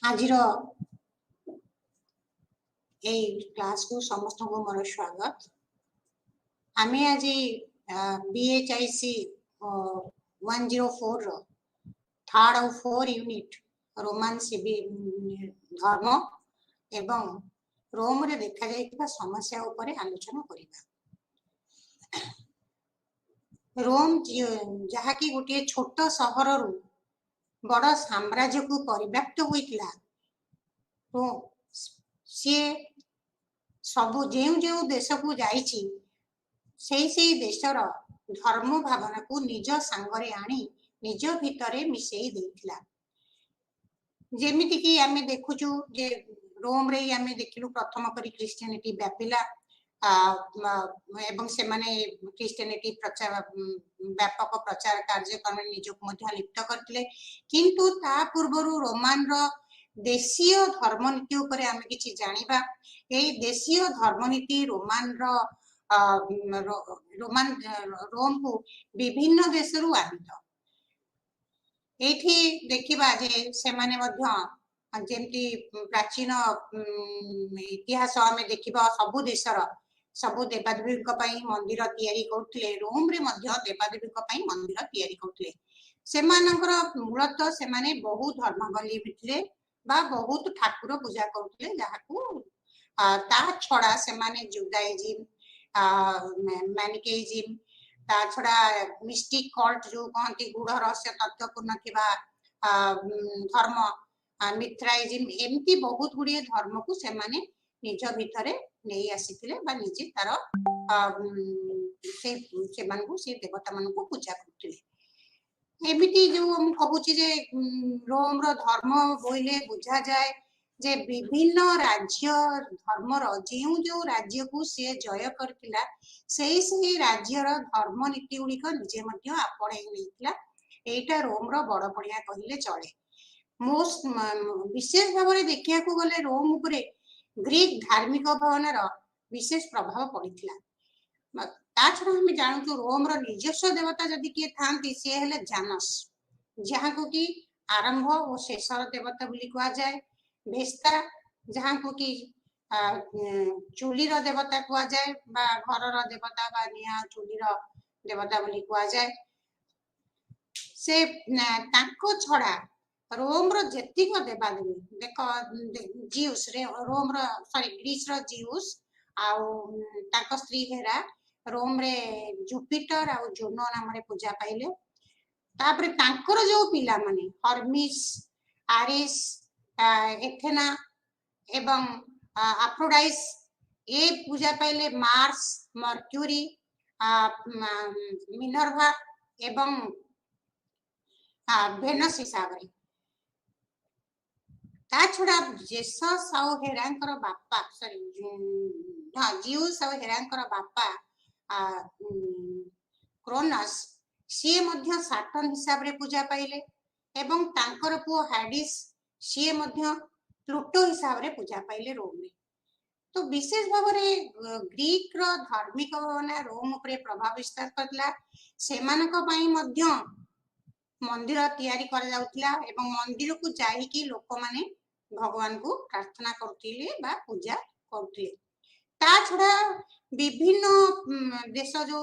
आज क्लास को समस्त को मोर स्वागत। आम आज BHIC 104 थर्ड और 4 यूनिट रोमान धर्म एवं रोम रे देखा जाइतिबा समस्या उपरे आलोचना करिबा। रोम जहा कि गोटे छोट सहर रु बड़ साम्राज्य को परिव्याप्त होइतिला तो सी सबु जेउ जेउ देश को जाइछि सेई देशर धर्म भावना को निज सांगरे आनी निज भितरे मिसेई देथिला। जेमिति कि आमे देखुछु जे रोम रे आमे देखिलु प्रथम करी क्रिश्चियनिटी व्यापिला एवं से माने क्रिश्चियनिटी प्रचार व्यापक प्रचार कार्यक्रम निजक मध्य लिप्त करथिले। किंतु ता पूर्वरु रोमान रो देशीय धर्मनीति उपरे आमे किछि जानिबा। एई देशीय धर्मनीति रोमान रो रोम को विभिन्न देशरु आनित। एठी देखिबा जे से माने मध्य जेमती प्राचीन इतिहास आमे देखिबा सबु देशर सबु देवादेवी मंदिर तैयारी करथिले। रोम रे मध्य देवादेवी मंदिर तैयारी करथिले। सेमानकर मूलतः से माने बहुत धर्मावलंबी थिले बा बहुत ठाकुर पूजा करथिले। जाहाकू ता छड़ा से माने जुडाइज्म मैनिकेइज्म ता छड़ा मिस्टिक कल्ट जो कहती गुढ़ रहस्य तत्वपूर्ण थिबा धर्म मिथ्राइज्म एमती बहुत गुड़िए धर्म को से माने निज भितरे नहीं आसीथिले बा निजे तार से मान को से देवता मान को पूजा करथिले। एमिति जो हम कहूची जे रोम रो धर्म बोइले बुझा जाए जे विभिन्न राज्य धर्मर जो जो राज्य को से जय करथिला सेही राज्यर धर्म नीति गुड़िक निजे मध्य आपणे लेइथिला। एटा रोम रो बड़ पड़िया कहिले चले। मोस्ट विशेष भाव में देखिया को गले रोम उपरे ग्रीक धार्मिक भावनार विशेष प्रभाव पड़िथिला। ता छड़ा हम जानू रोम रो निजस्व देवता जदि किए थांती से हेले जानस जहां को कि आरंभ और शेषर देवता बोली कहा जाए। भेस्ता जहां को कि चूलीर देवता कहा जाए बा घरर देवता बा निया चूलीर देवता बोली कहा जाए। से ताको छड़ा रोम रो जेतिक देवादेवी देख जिउस रे रोम रो सॉरी ग्रीस रो जिउस आउ ताको स्त्री हेरा रोम रे जुपिटर आउ जुनो नाम रे पूजा पाइले। तापरे तांकर जो पिला माने हर्मिस आरिस एथेना एवं अफ्रोडाइस ए पूजा पाइले। मार्स मर्क्यूरी मिनर्वा एवं वेनस हिसाब रे। ता छड़ा जेसस आउ हेरांकर बापा सॉरी जिउस आउ हेरांकर बापा क्रोनस सी मध्य साटन हिसाब रे पूजा पाइले एवं तांकर पुओ हाडिस सी मध्य प्लूटो हिसाब रे पूजा पाइले रोम रे। तो विशेष भाव में ग्रीक रो धार्मिक भावना रोम उपरे प्रभाव विस्तार करला। सेमानक पई मध्य मंदिर तैयारी कर जाउतला एवं मंदिर को जाई कि लोक माने भगवान को प्रार्थना करथिले बा पूजा करथिले। ता छड़ा विभिन्न देश जो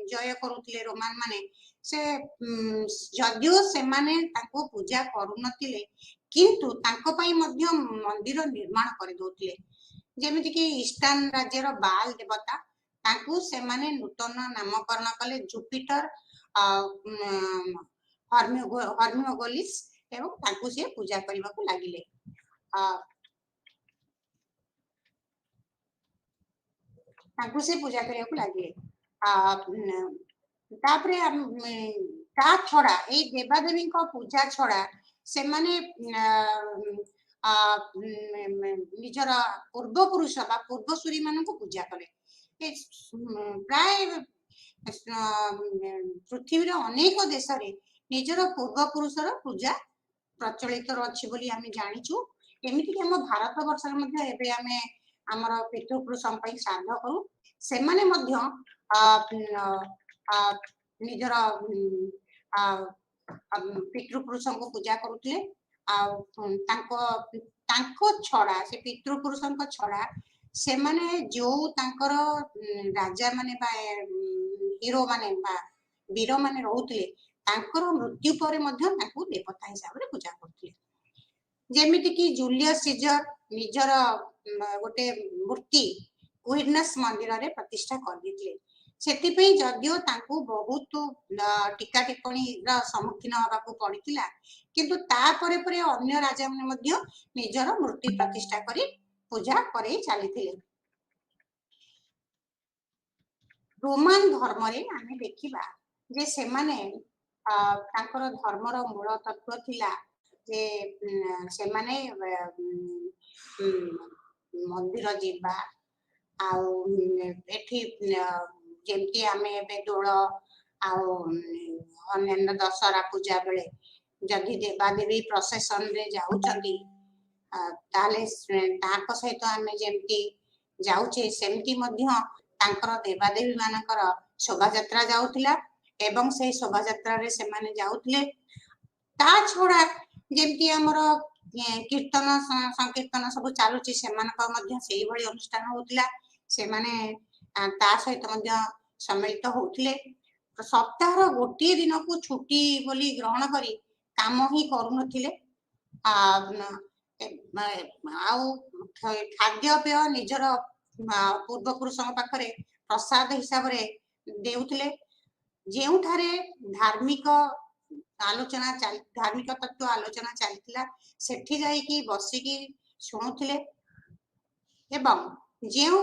जय करुथिले रोमान माने से जदियो से माने ताको पूजा करूनथिले किंतु ताको पई मध्य मंदिर निर्माण कर दोथिले। जेमिति कि ईस्टर्न राज्यर बाल देवता ताकू से माने नूतन नामकरण कले जुपिटर हर्मियोगोलिस एवं ताकू से पूजा करबा को लागिले। ताकू से पूजा करबा को लागिले। तापरे ता छड़ा ए देवादेवी को पूजा छड़ा से माने निजर पूर्व पुरुष बा पूर्वसूरी मान को पूजा कले। प्राय पृथ्वी अनेक देश रे निजर पूर्व पुरुषर पूजा प्रचलित अछि बोली आमे जानिछु। एमिति कि हम भारत वर्ष मध्ये एबे आमे हमर पितृपुरुषन पई श्राद्ध करू से माने मध्य निजर पितृपुरुषन को पूजा करुथिले छड़ा से पितृपुरुष छड़ा से माने जो तांकर राजा माने हीरो माने वीर माने रहउतले तांकर मृत्यु पर मध्य तांको देवता हिसाब रे पूजा करथले जेमिति कि जूलियस सीजर निजर गोटे मूर्ति क्वीनस मंदिर रे प्रतिष्ठा कर दिथिले सेतिपई जदियो तांको बहुत टीका टिप्पणी रा सम्मुखीन होबाकू पड़ितिला किंतु ता परे परे अन्य राजा माने मध्य निजर मूर्ति प्रतिष्ठा करी पूजा करे चलीथिले रोमान धर्म रे आमे देखिबा जे से माने तांकर धर्मर मूल तत्व थिला जे से माने मंदिर जीवा आउ एठी जेमती आमे एबे दोल आउ अन्य दशहरा पूजा बेले जदि देवादेवी प्रोसेसन रे जाउछंती ताले ताको सहित आमे जेमती जाउछे सेमती मध्य तांकर देवादेवी मानकर शोभा यात्रा जाउतिला एवं से शोभा यात्रा रे से माने जाउतले ता छोड़ा जेमती हमर कीर्तन संकीर्तन सब चालुची से मानक मध्य सेही भली अनुष्ठान होतिला से माने ता सहित मध्य सम्मिलित होतिले सप्ताह रो गोटी दिन को छुट्टी बोली ग्रहण करी काम ही करू नथिले आउ खाद्य पेय निजर पूर्व पुरुषों पाखरे प्रसाद हिसाब रे देउथिले जेउठारे धार्मिक आलोचना धार्मिक तत्व आलोचना चलतिला सेठी जाई कि बसी की सुनुथिले एवं जेउ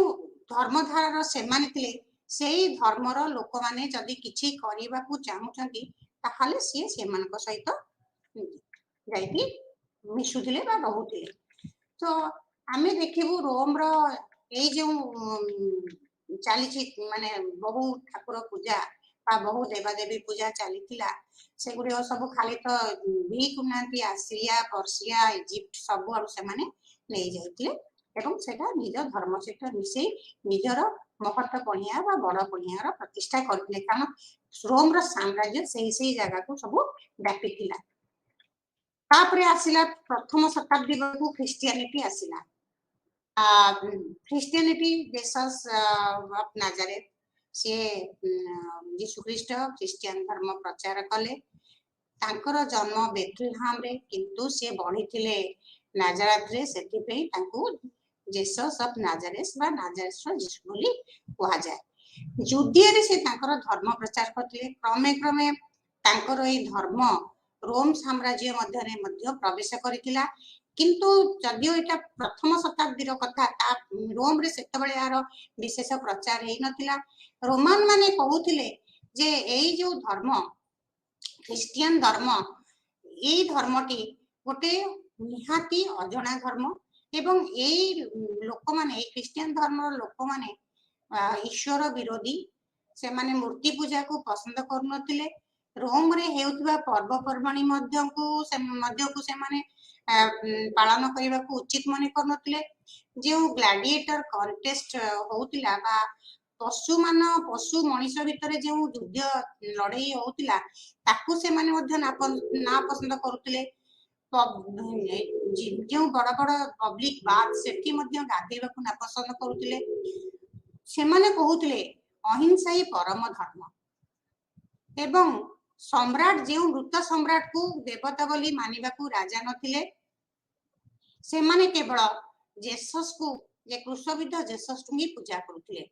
धर्मधारार सेमाने थिले सेही धर्मर लोक माने जदि किछि करिबाकू चाहुचंती ताहाले सेमानक सहित जाईकी मिशुथिले बा रहुथिले तो आमे देखिबु रोम रो एई जो चली माने बहु ठाकुर पूजा बहु देवादेवी पूजा चली से गुड़ी सब खाली तो भी कुनाती आसिया पर्सिया इजिप्ट सब आड़ से माने नहीं जाइतिले एवं सेटा निज धर्म सहित मिसे निजर महत्व पढ़िया बा बड़ पढ़िया प्रतिष्ठा करथिले कारण रोम रो साम्राज्य सही जगह को सब व्यापीथिला तापरे आसिला प्रथम शताब्दी बेलू ख्रिस्टियानिटी आसिला ख्रिस्टियानिटी जेसस ऑफ नाजारेथ से यीशु ख्रीष्ट ख्रिस्टियन धर्म प्रचार कले तांकर जन्म बेथलेहम रे किंतु से बढ़िथिले नाजारेथ रे सेति पे तांको जेसस ऑफ नाजारेथ बा नाजारेथ यीशु बोली कहा जाए जुडिया रे से तांकर धर्म प्रचार करथिले क्रमे क्रमे तांकर ए धर्म रोम साम्राज्य मध्य रे मध्य प्रवेश करितिला किंतु जदियो एटा प्रथम शताब्दी रो कथा रोम रे सेतबेले यार विशेष प्रचार हेई नथिला रोमान माने कहउथिले जे एई जो धर्म ख्रिस्टियन धर्म एई धर्मटी गोटे निहाती अजणा धर्म एवं एई लोक माने ख्रिस्टियन धर्म लोक माने ईश्वर विरोधी से माने मूर्ति पूजा को पसंद करू नथिले रोम रे हेउतबा पर्व पर्वणी मध्य को से माने पालन करने को उचित मन कर जो ग्लैडिएटर कंटेस्ट होउतिला बा पशु मनीष भितर जो युद्ध लड़ाई होउतिला ताकू से माने मध्य ना पसंद करुतिले जो बड़ बड़ पब्लिक बात सेठी मध्य गाधेबा को ना पसंद करुतिले से माने कहउतिले अहिंसा ही परम धर्म एवं सम्राट जो मृत सम्राट को देवता बोली मानिबा को राजा नथिले से माने केवल जेसस को जे क्रूसविद्ध जेसस को ही पूजा करुथिले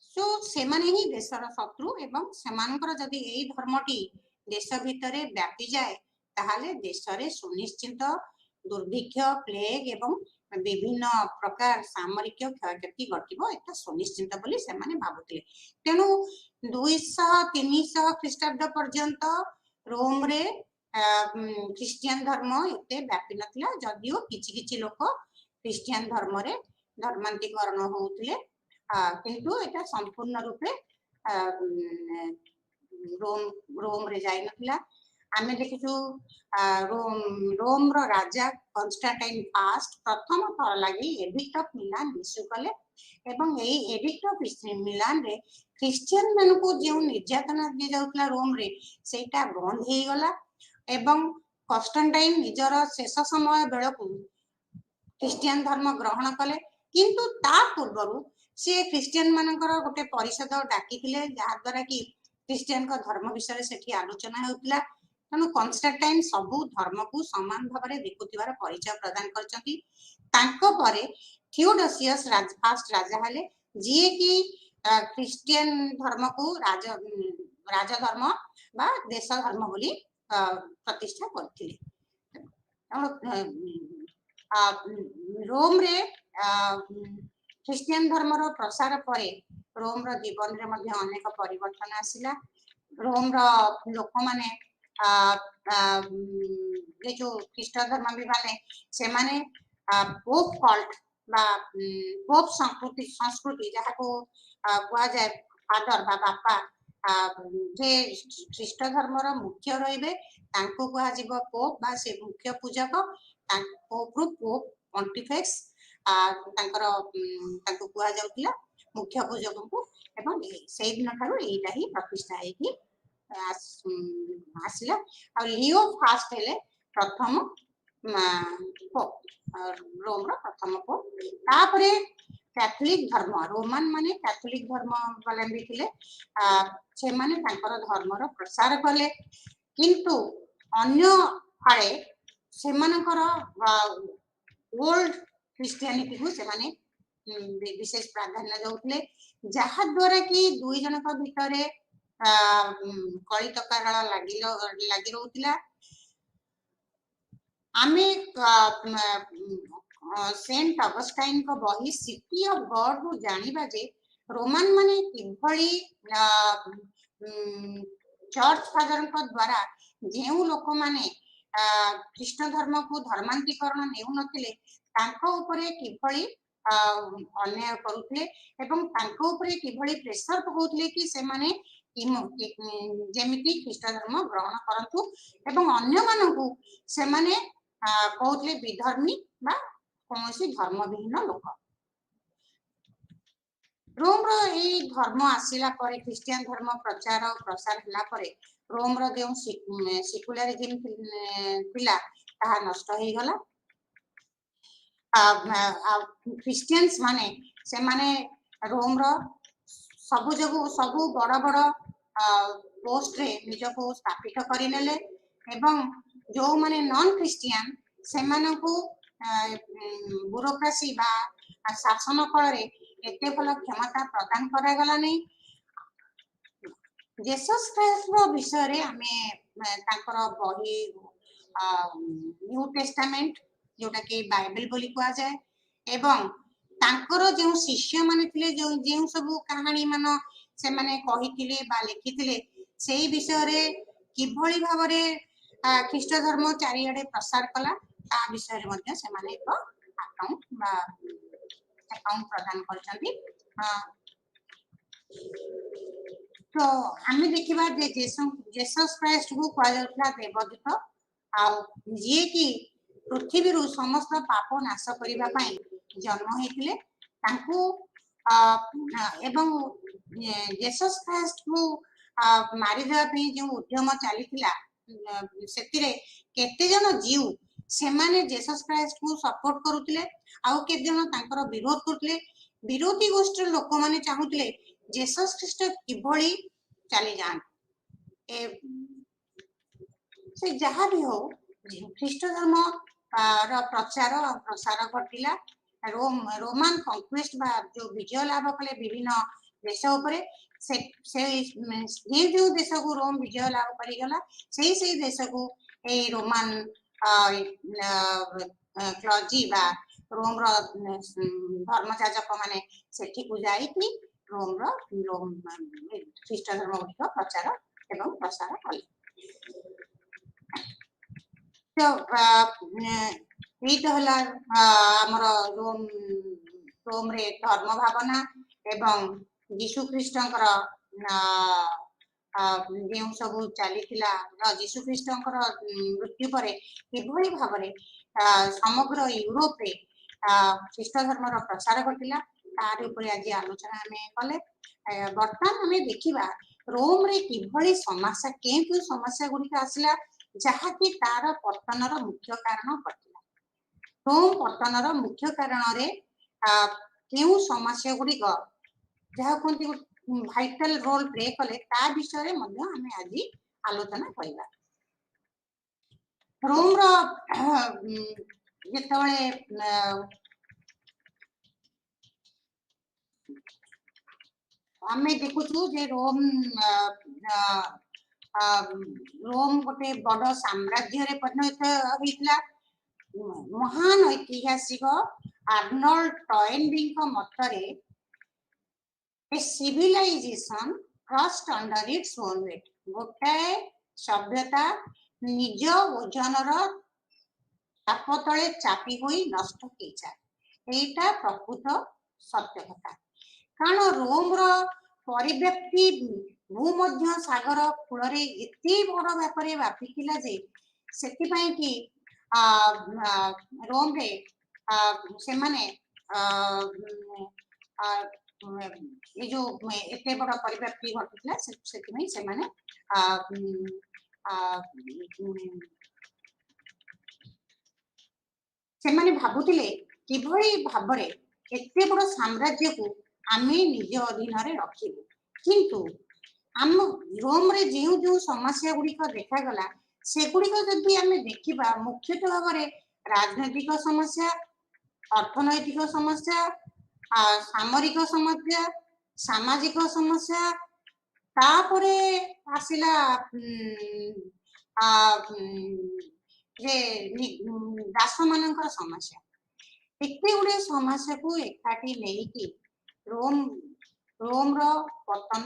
सो से माने ही देशर शत्रु एवं सेमानकर जदि एई धर्मटी देश भितरे व्यापी जाए ताहाले देश रे सुनिश्चित दुर्भिक्ष प्लेग एवं विभिन्न प्रकार सामरिक क्षयक्षति घटिबो एटा सुनिश्चित बोली से माने भाबुथिले तेनु 200-300 ख्रीष्टाब्द पर्यंत रोम रे ख्रिस्टियन धर्म एते व्यापी नथिला जदियो किछि किछि लोक ख्रिस्टियन धर्म रे धर्मांतरीकरण होउथिले किंतु एटा संपूर्ण रूपे रोम रे जाय नथिला आमे देखिछु रोम रो राजा कॉन्स्टेंटाइन फास्ट प्रथम थर लागि एडिक्ट ऑफ मिलान इश्यू कले एवं एई एडिक्ट ऑफ मिलान रे ख्रिस्टियन मानको जो निर्यातना दि जाउतला रोम रे सेटा बंद हेई गला एवं कन्स्टान्टाइन निजर शेष समय बेलू ख्रीस्टियन धर्म ग्रहण कले किंतु ता पूर्व से ख्रीस्टियन मानकर गोटे परिषद डाकी जहाद्वारा कि ख्रीस्टियन धर्म विषय से आलोचना होता तेणु कन्स्टान्टाइन सबू धर्म को समान भाव में देखुवर परिचय प्रदान कर थियोडोसियस फास्ट राजा हेले जी कि ख्रीस्टियन धर्म को राजधर्म बा देश धर्म बोली प्रतिष्ठा करथिले। रोम रे ख्रीस्टियन धर्म रो प्रसार परे रोम रो जीवन रे मध्य अनेक परिवर्तन आसिला। रोम रो लोक माने ये जो ख्रीस्ट धर्म भी माने से माने पोप कल्ट बा पोप संस्कृति जहाँ को कहा जाए फादर बा बापा जे ख्रीस्ट धर्म रो मुख्य रहिबे तांको कहा जीव पोप बा से मुख्य पूजक पोप रु पोप पॉन्टिफेक्स तांकर तांको कहा जाउतिला मुख्य पूजक को एवं से दिन ठारू एटा ही प्रतिष्ठा हेकी आसिला। आ लियो फास्ट हेले प्रथम पोप रोम रो प्रथम पोप। तापरे कैथोलिक धर्म रोमन माने कैथोलिक धर्म अवलंबी थिले से माने तांकर धर्म रो प्रसार कले किंतु अन्य आड़े से मानकर ओल्ड क्रिश्चियनिटी को से माने विशेष प्राधान्य दउतले जहा द्वारा कि दुई जनक भितरे कली तकार लागि रहउतिला। आमे सेंट ऑगस्टाइन को बही सिटी ऑफ गॉड को जानिबा जे रोमन माने किभली चर्च फादर को द्वारा जेउ लोक माने ख्रीष्ट धर्म को धर्मांतरीकरण नेउ नथिले तांको ऊपरे किभली अन्याय करुथले एवं तांको ऊपरे किभली प्रेशर पकाउथले कि से माने जेमिति ख्रीष्ट धर्म ग्रहण करंतु एवं अन्य मानकु से माने कहउथले विधर्मी बा कोनोसी धर्म विहीन लोक। रोम रो ए धर्म आसिला परे ख्रीस्टियन धर्म प्रचार और प्रसार हला परे रोम रो जो सेकुलरिज्म थिला ताहा नष्ट होई गला। क्रिश्चियंस माने से माने रोम रो सबु बड़ बड़ पोस्ट रे निजको स्थापित करि नेले एवं जो माने नॉन क्रिश्चियन से मानकु ब्यूरोक्रेसी बा शासन कल रे एते भल क्षमता प्रदान करा गला नै। जेसस क्राइस्ट रो विषय रे हमें तांकर बही न्यू टेस्टामेंट जोटा कि बाइबल बोली कहा जाए एवं तांकर जो शिष्य माने थिले जो सब कहानी मान से माने कहिथिले बा लिखिथिले सेही विषय रे किभली भाव रे ख्रीष्ट धर्म चारिआडे प्रसार कला ता विषय रे मध्ये से माने एक अकाउंट प्रदान करछन्ती। तो हमें देखिबा जे जेसस क्राइस्ट को कहा जाउतला देवदूत आ जे कि पृथ्वी रु समस्त पाप नाश करिबा पई जन्म हेतिले तांको एवं जेसस क्राइस्ट को मारी देबा पई जो उद्यम चलीथिला सेतिरे केते जन जीव से माने जेसस क्राइस्ट को सपोर्ट करूतिले आउ केते जन तांकर विरोध करथिले। विरोधी गोष्ठी लोक माने चाहुतिले जेसस क्राइस्ट किभली चली जान ए से जहां भी हो ख्रीष्ट धर्म रो प्रचार और प्रसार घटिला। रोमान कॉन्क्वेस्ट बा जो विजय लाभ कले विभिन्न देश उपरे से जो देश को रोम विजय लाभ करी गला से देश को ए रोमान क्लर्जी बा रोम रो धर्मयाजक माने सेठी को जाई कि रोम ख्रीष्ट धर्म को प्रचार एवं प्रसार कले। तो आमर रोम रे धर्म भावना एवं यीशु ख्रीष्टंकर जो सब चली यीशु ख्रीष्टंकर मृत्यु पर किभली भाव रे समग्र यूरोप रे ख्रीष्ट धर्म रो प्रसार घटिला तार ऊपर आज आलोचना हमें कले। बर्तमान हमें देखिबा रोम रे किभली समस्या केउ समस्या गुडी आसला जहाँकि तार पतनर मुख्य कारण घटिला रोम पतनर मुख्य कारण केउं समस्या गुड़िक जहाँ कहते भाइटाल रोल प्ले कले ता विषय में आम आज आलोचना करवा रोम जिते आम देखुचु जे रोम रोम गोटे बड़ साम्राज्य परिणत होता महान ऐतिहासिक आर्नल्ड टॉयनबी मतरे a civilization crushed under its own weight गोटाए सभ्यता निज ओजनर चाप तले चापी हुई नष्ट हो जाए एटा प्रकृत सत्य कथा कारण रोम परिव्याप्ति भूमध्य सागर कूल एते बड़ व्यापार व्यापिला जे सेतिपाई कि रोम रे से माने ये जो एते बड़ परिव्याप्ति घटिला सेतिपाई से माने से भावुले किभली भाव एते बड़ साम्राज्य को आमे निज अधीन रखिबु किंतु आम रोम रे जो जो समस्या गुड़िक देखागला सेगुड़िक जदि आमे देखिबा मुख्यतः भाव में राजनैतिक समस्या अर्थनैतिक समस्या सामरिक समस्या सामाजिक समस्या तापरे आसिला दास मानकर समस्या एते गुड़े समस्या को एकाठी नहीं रोम रोम रो पतन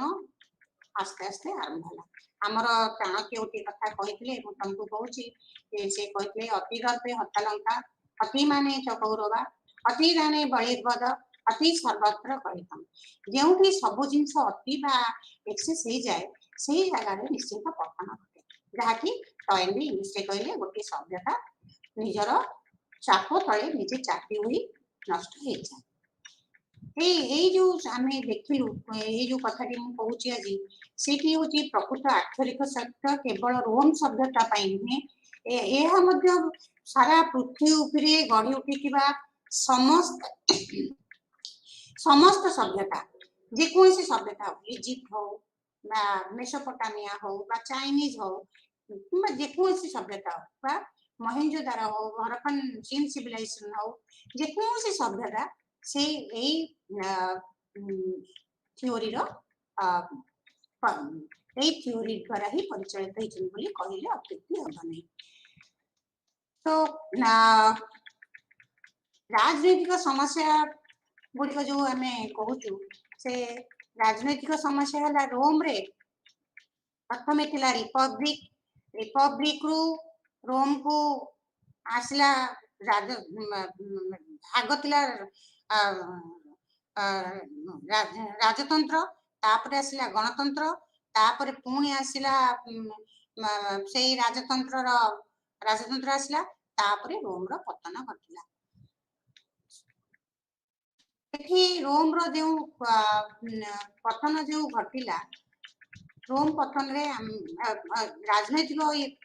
आस्ते आस्ते आरंभ होला आमर चाणक्य गोटे कथा कहते तुमको कहूँ से कहते अति गर्भे हतालंका अति माने च कौरवा अति दाने बलिर्बद अति सर्वत्र कहितम जो सब जिनस अति बा एक्सेस हो जाए से जगह निश्चित पतन घटे जहाँकि टॉयनबी इंग्लिश कहले गोटे सभ्यता निजर चाप तले निजे चापी हुई नष्ट हो जाए जो आम देखिलु ये जो कथाटी मुझे आज सीटी हूँ प्रकृत आक्षरिक सत्य केवल रोम सभ्यता नुहे सारा पृथ्वी उपरे गढ़ी उठी समस्त समस्त सभ्यता जेकोसी सभ्यता हो इजिप्ट हो मेसोपोटामिया हो चाइनीज हो कि जेकोसी सभ्यता हो महेंजोदारो हो हरप्पन चीन सिविलाइजेशन हो जेकोसी सभ्यता से थ्योरी थ्योरी द्वारा ही परिचालित होती कहले अत्युक्ति हम नहीं तो राजनैतिक समस्या गुड़िक जो आम कहूँ से राजनैतिक समस्या है रोम रे प्रथम थिला रिपब्लिक रिपब्लिक रु रोम को आसला भाग थिला राजतंत्र तापर आसला गणतंत्र तापर पुणी आसला से राजतंत्र आसला तापर रोम रो पतन घटिला रोम रो जो पतन जो घटिला रोम पतन रे राजनैतिक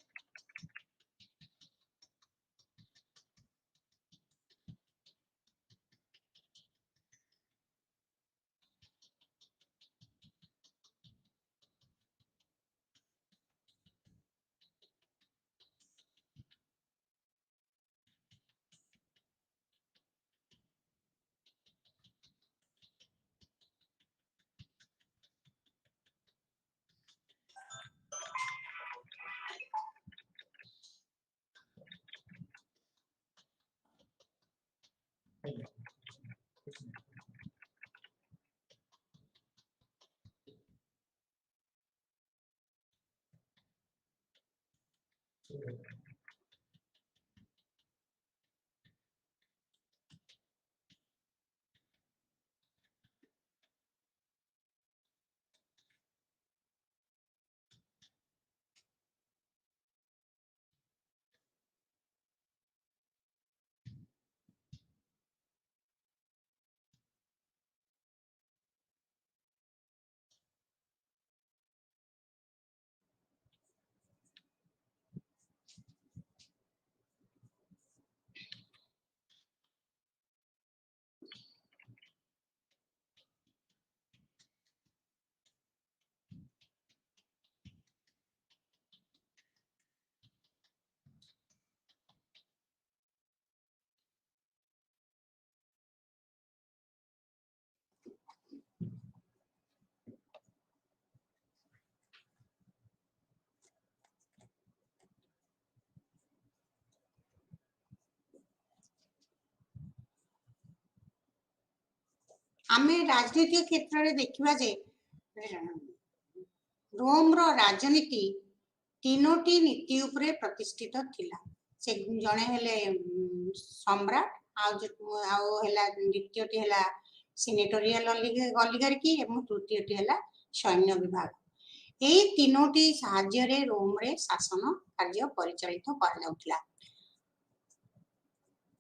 आमे राजनीति क्षेत्र में देखा जे रोम रो राजनीति तीनोटी नीति उपरे प्रतिष्ठित थिला। से जणे हेले सम्राट आउ हेला द्वितीयटी हेला सिनेटोरियल ऑलिगार्की एवं तृतीयटी हेला सैन्य विभाग। एई तीनोटी साहाय्य रे रोम रे शासन कार्य परिचालित करा जाउथिला।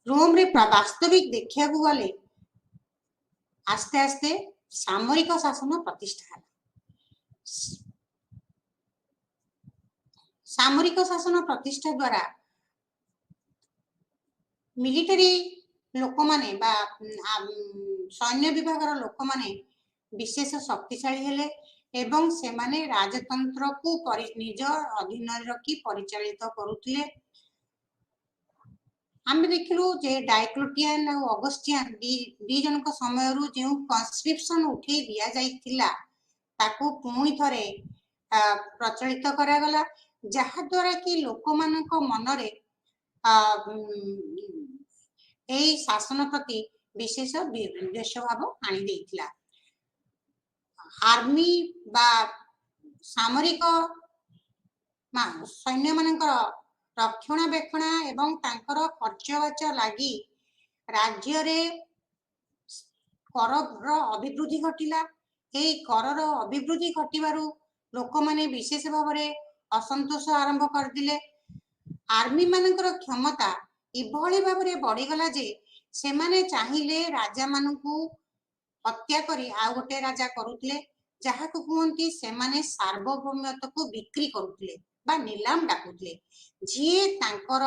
रोम रे वास्तविक देखिया को गले आस्ते आस्ते सामरिक शासन प्रतिष्ठा। सामरिक शासन प्रतिष्ठा द्वारा मिलिटरी लोक माने बा सैन्य विभाग लोक माने विशेष शक्तिशाली हेले एवं से माने राजतंत्र को निज अधीन रखी परिचालित करुथिले। आमे देखिलु जे डायक्लोटियन और ऑगस्टियन दी जनक समय रु जे कन्स्क्रिप्शन उठे दिया जाइतिला ताकू पुणी थरे प्रचलित करा गला जहा द्वारा कि लोक मानक मनरे एई शासन प्रति विशेष विद्वेष भाव आनी देइतिला। आर्मी बा सामरिक सैन्य मानकर रक्षणाबेक्षण एवं तांकर खर्च बाच लगी राज्य रे कर अभिवृद्धि घटिला। एई कर अभिवृद्धि घटिबारु लोक माने विशेष भाव रे असंतोष आरंभ कर दिले। आर्मी मानकर क्षमता इभଳି भाବରେ बढ़ीगला जे से माने चाहिले राजा मानकू हत्या करी आ गोटे राजा करुतले जहा को कहंती से माने सार्वभौमत्व को बिक्री करुतले बा नीलाम डाकुतले। जे तांकर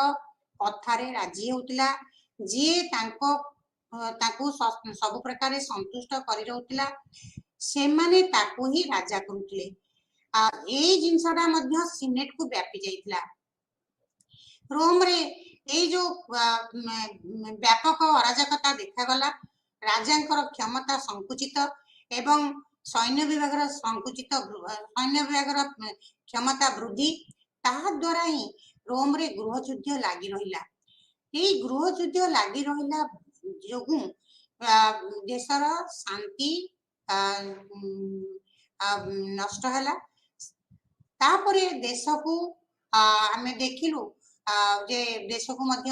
कथारे राजी होतला जे तांको ताकू सब प्रकार संतुष्ट करि रहउतला से माने ताकू ही राजा करुतले। आ ए जिंसडा मध्य सिनेट को व्यापी जाइतला। रोम रे ए जो व्यापक अराजकता देखा गला राजांकर क्षमता संकुचित एवं सैन्य विभाग संकुचित सैन्य विभाग क्षमता वृद्धि ताहा द्वारा ही रोम रे गृह युद्ध लागि रहिला। ए गृह युद्ध लागि रहिला जोगु देशर शांति नष्ट हला। तापरे देश को आमे देखिलु जे देश को मध्य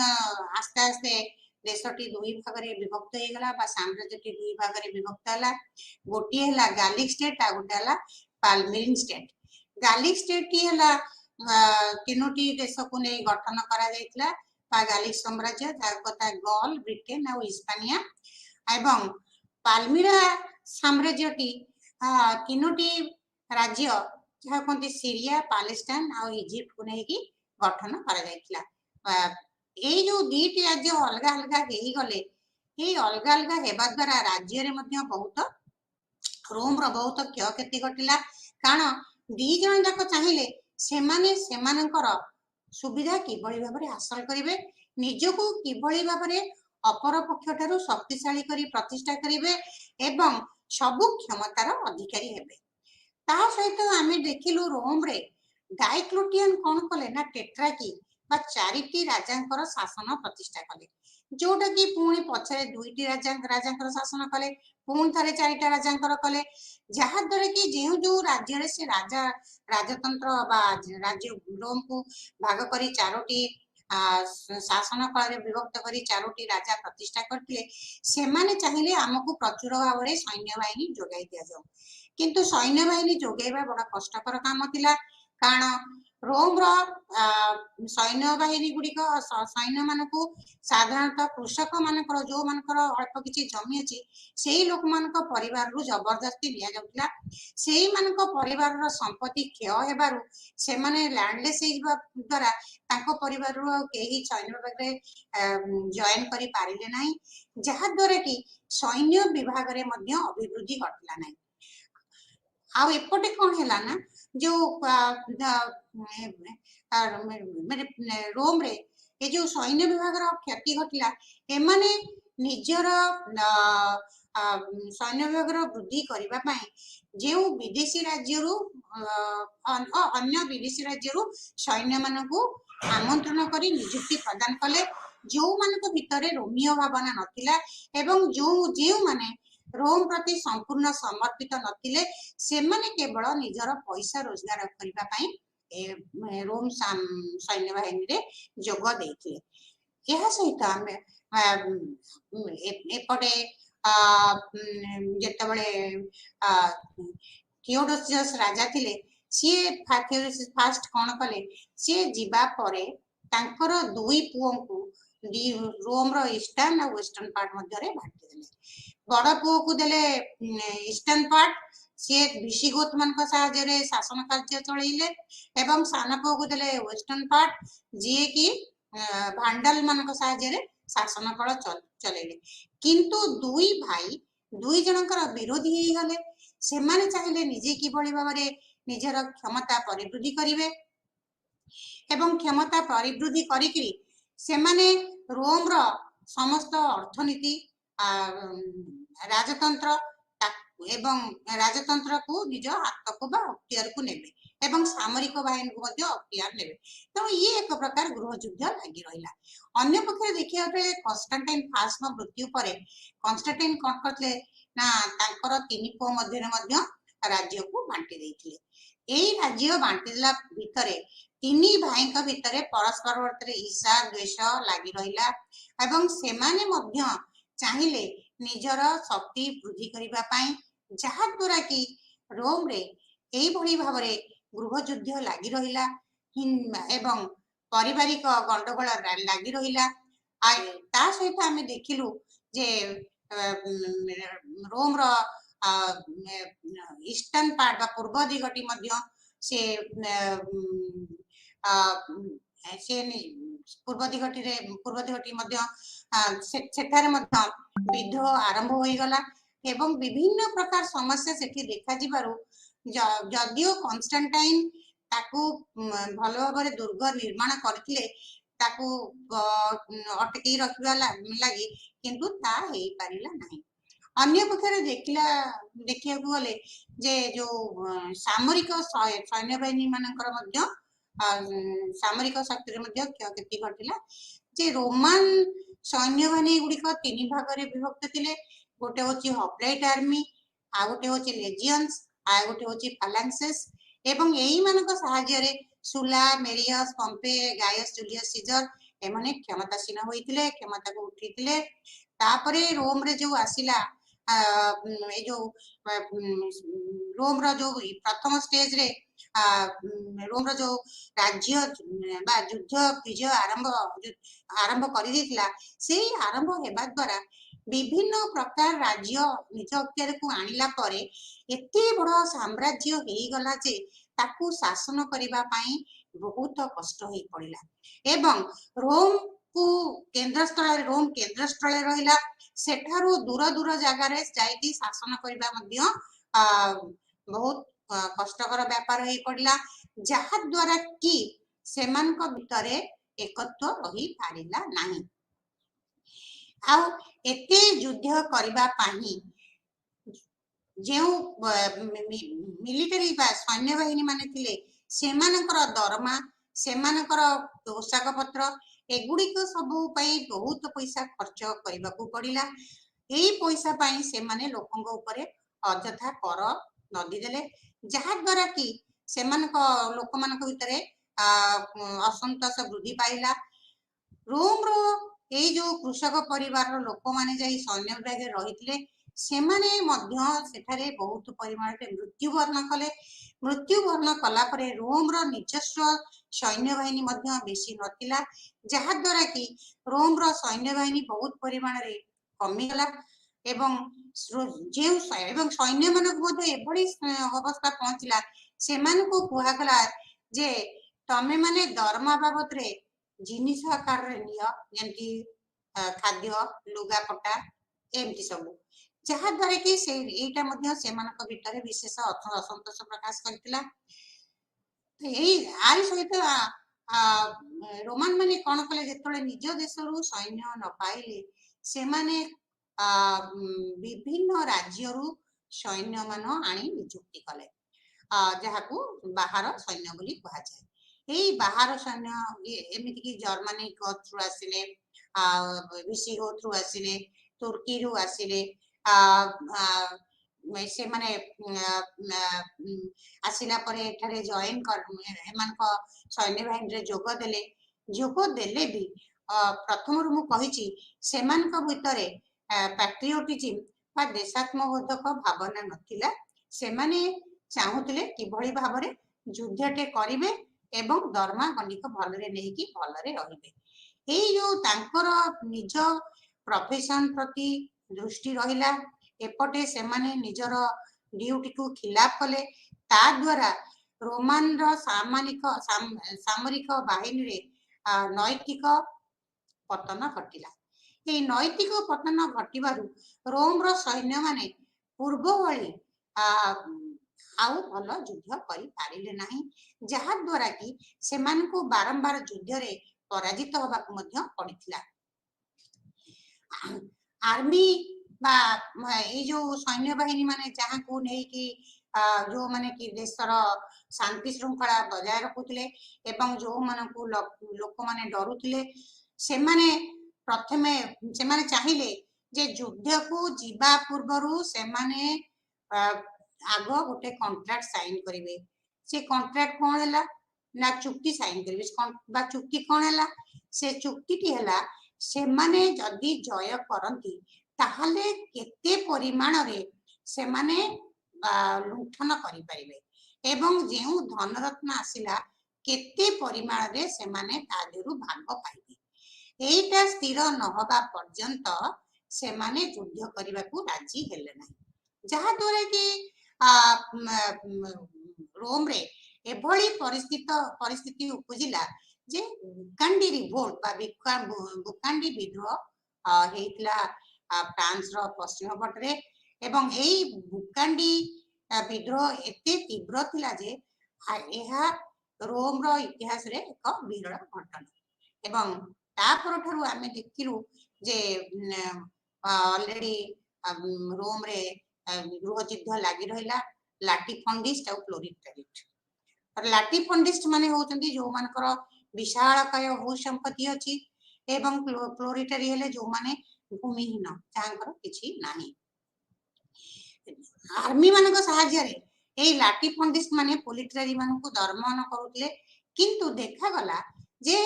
आस्ते आस्ते देशटी दुई भाग रे विभक्त हो गला बा साम्राज्यटी दुई भाग रे विभक्त हला। गोटी हला गालिक स्टेट आ गोटे हला पाल्मिरिन स्टेट। गालिक स्टेट टी हला तीनोटी देश को नै गठन करा जायतिला बा गालिक साम्राज्य जाकता गॉल ब्रिटेन आ हिस्पानिया एवं पाल्मिरा साम्राज्यटी तीनोटी राज्य जहा कोंती सीरिया पैलेस्टाइन आ इजिप्ट को नै की गठन करा जायतिला। ए जो दीटी राज्य अलग अलग हेई गले ए अलग अलग हेबा द्वारा राज्य रे मध्य बहुत रोम रो बहुत क्षयक्षति घटिला। कारण दी जन जाक चाहिले से माने सेमानकर सुविधा किभଳି भाबरे हासिल करिवे निजको किभଳି भाबरे अपर पक्ष ठारू शक्तिशाली करी प्रतिष्ठा करिवे एवं सबु क्षमतार अधिकारी हेबे। ता सहित आमे देखिलु रोम रे डायक्लोटियन कौन कले ना टेट्राकी बा चारिटी राजांकर शासन प्रतिष्ठा कले जोटा कि पुणी पछरे दुईटी राजांकर शासन कले पुणी थरे चारिटा राजांकर कले जहा द्वारा कि जेउ जो राज्य रे से राजा राजतंत्र बा राज्य रोम को भाग करी चारोटी शासन काल रे विभक्त करी चारोटी राजा प्रतिष्ठा करथिले। से माने चाहिले हमकु प्रचुर भाव रे सैन्य बाहिनी जोगाई दिया जाऊ किंतु सैन्य बाहिनी जोगाइबा बड़ा कष्टकर काम थिला। कारण रोम रो सैन्य बाहिनी गुड़िक सैन्य मानकू साधारणतः कृषक मानकर जो मानकर अल्प किछि जमी अछि सेही लोक मानक परिवार रु जबरदस्ती लिया जाउतला। सेही मानक परिवार रो संपत्ति क्षय हेबारु से माने लैंडलेस हेबा द्वारा तांको परिवार रु केही सैन्य विभाग रे जॉइन करि पारिले नाही जहा द्वारा कि सैन्य विभाग रे मध्य अभिवृद्धि घटला नाही। आ एपटे कौन हैला ना जो रोम रे ये जो सैन्य विभाग क्षति घटला एमाने निजर सैन्य विभाग वृद्धि करबा पई जो विदेशी राज्य रु अन्य विदेशी राज्य रु सैन्य मानकू आमंत्रण करी नियुक्ति प्रदान कले जो मानक भितरे रोमियो भावना नथिला एवं जो माने रोम प्रति संपूर्ण समर्पित नथिले सेमाने केवल निजर पैसा रोजगार करबा पई रोम सैन्य बाहिनी रे जोग देथिले। यह सहित आम एपटे जेतबळे थियोडोसियस राजा थिले सी फास्ट कौन कले सी जीवा परे तांकर दुई पुओं को रोम रो ईस्टर्न और वेस्टर्न पार्ट मध्य रे बांटी देले। बड़ पुओ को देले ईस्टर्न पार्ट सी विशिगोत मान साहाय्य रे शासन कार्य चलैले एवं सान पुओ को देले वेस्टर्न पार्ट जी की भांडल मान साहाय्य रे शासन कल चलैले। किंतु दुई भाई दुई जनकर विरोधी ही गले से माने चाहिए निजे किभଳି भाବରେ निजर क्षमता परिवृद्धि करिवे एवं क्षमता परिवृद्धि करिकरी से माने रोम रो समस्त अर्थनीति राजतंत्र एवं राजतंत्र को निज हाथ को बा अख्तियार को नेबे एवं सामरिक बाहिनी को मध्य अख्तियार नेबे। तो ये एक प्रकार गृह युद्ध लागि रहिला। अन्य पक्षे देखिया बेले कन्स्टांटाइन फास्ट नो मृत्यु परे कन्स्टांटाइन कोन करले ना तांकर तीन पुओ मध्य मध्य राज्य को बांटी देथिले। एई राज्य बांटी देला भितरे तीनी भाई का भितरे परस्पर वर्तरे ईर्षा द्वेष लागि रहिला एवं सेमाने मध्य चाहिले निजर शक्ति वृद्धि करिबा पई जहा द्वारा कि रोम रे एई भली भाबरे गृह युद्ध लागि रहिला एवं पारिवारिक गंडगोल लागि रहिला। ता सहित आमे देखिलु जे रोम रो ईस्टर्न पार्ट बा पूर्व दिगटी मध्य से पूर्व दिगटी मध्य सेठारे मध्य युद्ध आरंभ होई गला एवं विभिन्न प्रकार समस्या सेठी देखा जिबारु जदियो कन्स्टांटाइन ताकू भल भाबरे दुर्ग निर्माण करथिले ताकू अटकी रखिबा लागि किंतु ता हेई पारिला नाही। अन्य पक्षरे देखिया गले जे जो सामरिक सैन्य बाहिनी मानकर मध्य सामरिक शक्ति मध्य क्षयक्षति घटिला जे रोमान सैन्य बाहिनी गुड़िक तीन भाग रे विभक्त थिले। गोटे होची हॉप्लाइट आर्मी आ गोटे होची लेजियंस आ गोटे होची फालांक्सेस एवं एई मानक सहाय्य रे सुला मेरियस पम्पे गायस जूलियस सीजर एमाने क्षमतासीन होइतिले क्षमता को उठितिले। तापरे रोम रे जो आसिला ए जो रोम रो जो प्रथम स्टेज रे रोम रो जो राज्य बा युद्ध विजय आरंभ कर दिथिला से आरंभ हेबा द्वारा विभिन्न प्रकार राज्य निज अख्तियार को आनिला परे एते बड़ साम्राज्य हेई गला जे ताकू शासन करिबा पई बहुत कष्ट होई पड़िला एवं रोम को केंद्र स्थल रहिला सेठारु दूर दूर जगह रे जाईकी शासन करिबा मध्य बहुत कष्टकर व्यापार होई पड़िला जहा द्वारा कि सेमानक भितरे एकत्व रही पारिला नाही। आ एते युद्ध करबा पाही जे मिलिटरी बा सैन्य बाहिनी माने थिले सेमानकर दरमा सेमानकर पोशाक पत्र एगुड़िक सबू पई बहुत पैसा खर्च करबा को पड़िला। एई पैसा पई से माने लोकंग ऊपर अଯଥା कर नदी देले जहा द्वारा कि सेमानक लोकमानक भितरे असंतोष वृद्धि पाइला। रोम रो एई जो कृषक परिवार रो लोक माने जाई सैन्य विभाग रहितले सेमाने मध्य सेठारे बहुत परिमाण रे मृत्युवर्ण कले। मृत्युवर्ण कला परे रोम रो निजस्व सैन्य बाहिनी मध्य बेसी नथिला जहा द्वारा कि रोम रो सैन्य बाहिनी बहुत परिमाण रे कमी गला एवं सैन्य मानक मध्य एभली अवस्था पहुंचला सेमानकु कुहा गला जे तमे माने दरमा बाबत रे जिनिस आकार रे नियो जेंति खाद्य लुगापटा एमती सब जहा द्वारा कि से एटा मध्य सेमानक भितरे विशेष असंतोष प्रकाश करथिला। आरी सहित रोमान माने कौन कले जेतले निज देशरु सैन्य न पाइले से माने विभिन्न राज्यरु सैन्य मान आनी नियुक्ति कले जहाकू बाहर सैन्य बोली कहा जाए। एई बाहर सैन्य एमिति कि जर्मनी थ्रू आसिले विसिगो थ्रू आसिले तुर्की रु आसिले से माने आसिला परे एठारे जॉइन कर एमानक सैन्य बाहिनी रे जोग देले भी प्रथम रु मु कहिची सेमानक भितरे पैट्रियोटिज्म बा देशात्मबोधक भावना नथिला सेमाने चाहूतिले किभଳି भाबरे युद्धटे करिवे एवं दरमा गणिक भलरे नेकी भलरे रहिबे एई जो तांकर निज प्रोफेशन प्रति दृष्टि रहिला एपटे सेमाने निजर ड्यूटी को खिलाफ कले ता द्वारा रोमान रो सामरिक बाहिनी रे नैतिक पतन घटिला ए नैतिक पतन घटिबारु रोम रो सैन्य माने पूर्व भली आउ भल युद्ध करि पारिले नाही जहा द्वारा कि सेमानकु बारंबार युद्ध रे पराजित होबाक मध्य पड़िथिला आर्मी बा ए जो सैन्य बाहिनी माने जहा को नै कि जो माने कि देशर शांति श्रृंखला बजाय रखुथिले एवं जो मानकु लोक माने डरुथिले सेमाने प्रथमे सेमाने चाहिले जे युद्ध को जीवा पूर्वरु सेमाने आग गोटे कॉन्ट्रैक्ट साइन करिवे से कॉन्ट्रैक्ट कोन हैला ना चुक्ति साइन करिवे बा चुक्ति कोन हैला से चुक्ति टी हैला से माने जदी जय करंती ताहले केते परिमाण रे से माने लुंठन करि परिवे एवं जेउ धन रत्न आसिला केते परिमाण रे से माने तादेरु भाग पाइबे एटा स्थिर नहबा पर्यंत से माने युद्ध करिबा को राजी हेले नै जहा द्वारा कि रोम रे एभली परिस्थिति उपजिला जे बुकांडी रिवोल्ट बा बुकांडी विद्रोह हेतला फ्रांस रो पश्चिम पटरे एवं एई बुकांडी विद्रोह एते तीव्र थिला जे एहा रोम रो इतिहास रे एक विरल घटना एवं तापर ठारु आमे देखिलु जे ऑलरेडी रोम रे गृह युद्ध लागि रहिला लाटिफंडिस्ट और प्लोरिटारिट और लाटिफंडिस्ट माने होचंदी जो मानकर विशालकाय भू संपत्ति अछि एवं प्लोरिटारी हेले जो माने भूमिहीन तांकर किछि नाही आर्मी मानक सहाय्य रे ए लाटिफंडिस्ट माने प्लोरिटारी मानकु दमन करूतले किंतु देखा गला जे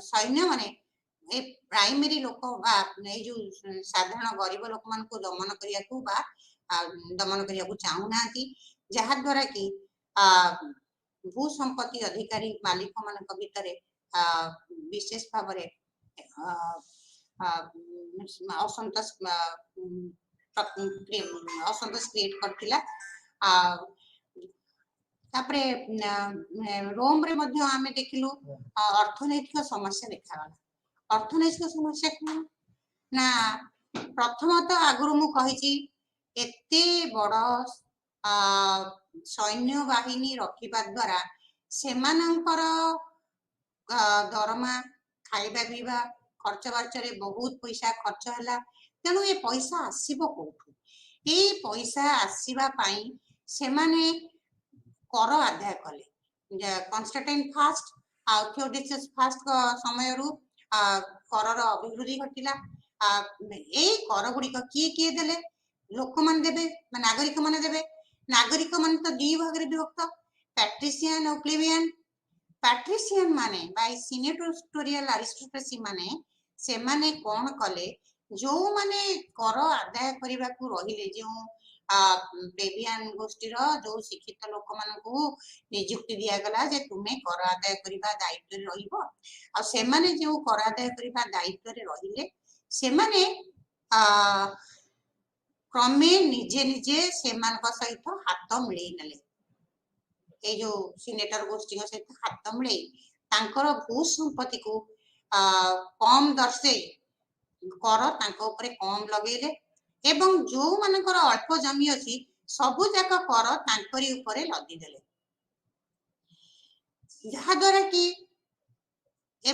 सैन्य माने ए प्राइमरी लोक जो साधारण गरीब लोक मान को दमन करिया को बा दमन करिया को चाहू नाती जहा द्वारा कि भू संपत्ति अधिकारी मालिक मान भितरे विशेष भाव रे असंतोष क्रिएट करथिला तापरे रोम रे मध्ये आमे देखिलु अर्थनैतिक समस्या देखागला अर्थनैतिक समस्या कौन ना प्रथमत आगुरु मु कहिची एते बड़ सैन्य बाहिनी रखिबा द्वारा सेमानंकर दरमा खाइबा पीबा खर्च बार्चरे बहुत पैसा खर्च हैला तेनु ए पैसा आसीबो कोठु ए पैसा आसीबा पई सेमाने कर आदाय कले कन्स्टांटाइन फास्ट आ थियोडोसियस फास्ट को समय रु करर अभिवृद्धि घटिला कर गुड़िक किए किए देले लोक मान देबे नागरिक मान देबे नागरिक मान तो दी भाग रे विभक्त पैट्रिशियन और प्लेबियन पैट्रिशियन माने बाय सीनेटोरियल अरिस्टोक्रेसी माने से माने कोन कले जो माने कर आदाय करबा को रहिले जो प्लेबियन गोष्ठी रो जो शिक्षित लोक मान को नियुक्ति दिया गला जे तुमे कर आदाय करबा दायित्व रे रहिबो आ से माने जो कर आदाय करबा दायित्व रे रहिले से माने क्रमे निजे निजे से मान को सहित हाथ मिलई नले ए जो सीनेटर गोष्ठी सहित हाथ मिलई तांकर भू संपत्ति को कम दर्शे कर तांको ऊपर कम लगेले एवं जो मानकर अल्प जमी अछि सबु जाक कर तांकरी ऊपर लदी देले जहा द्वारा कि ए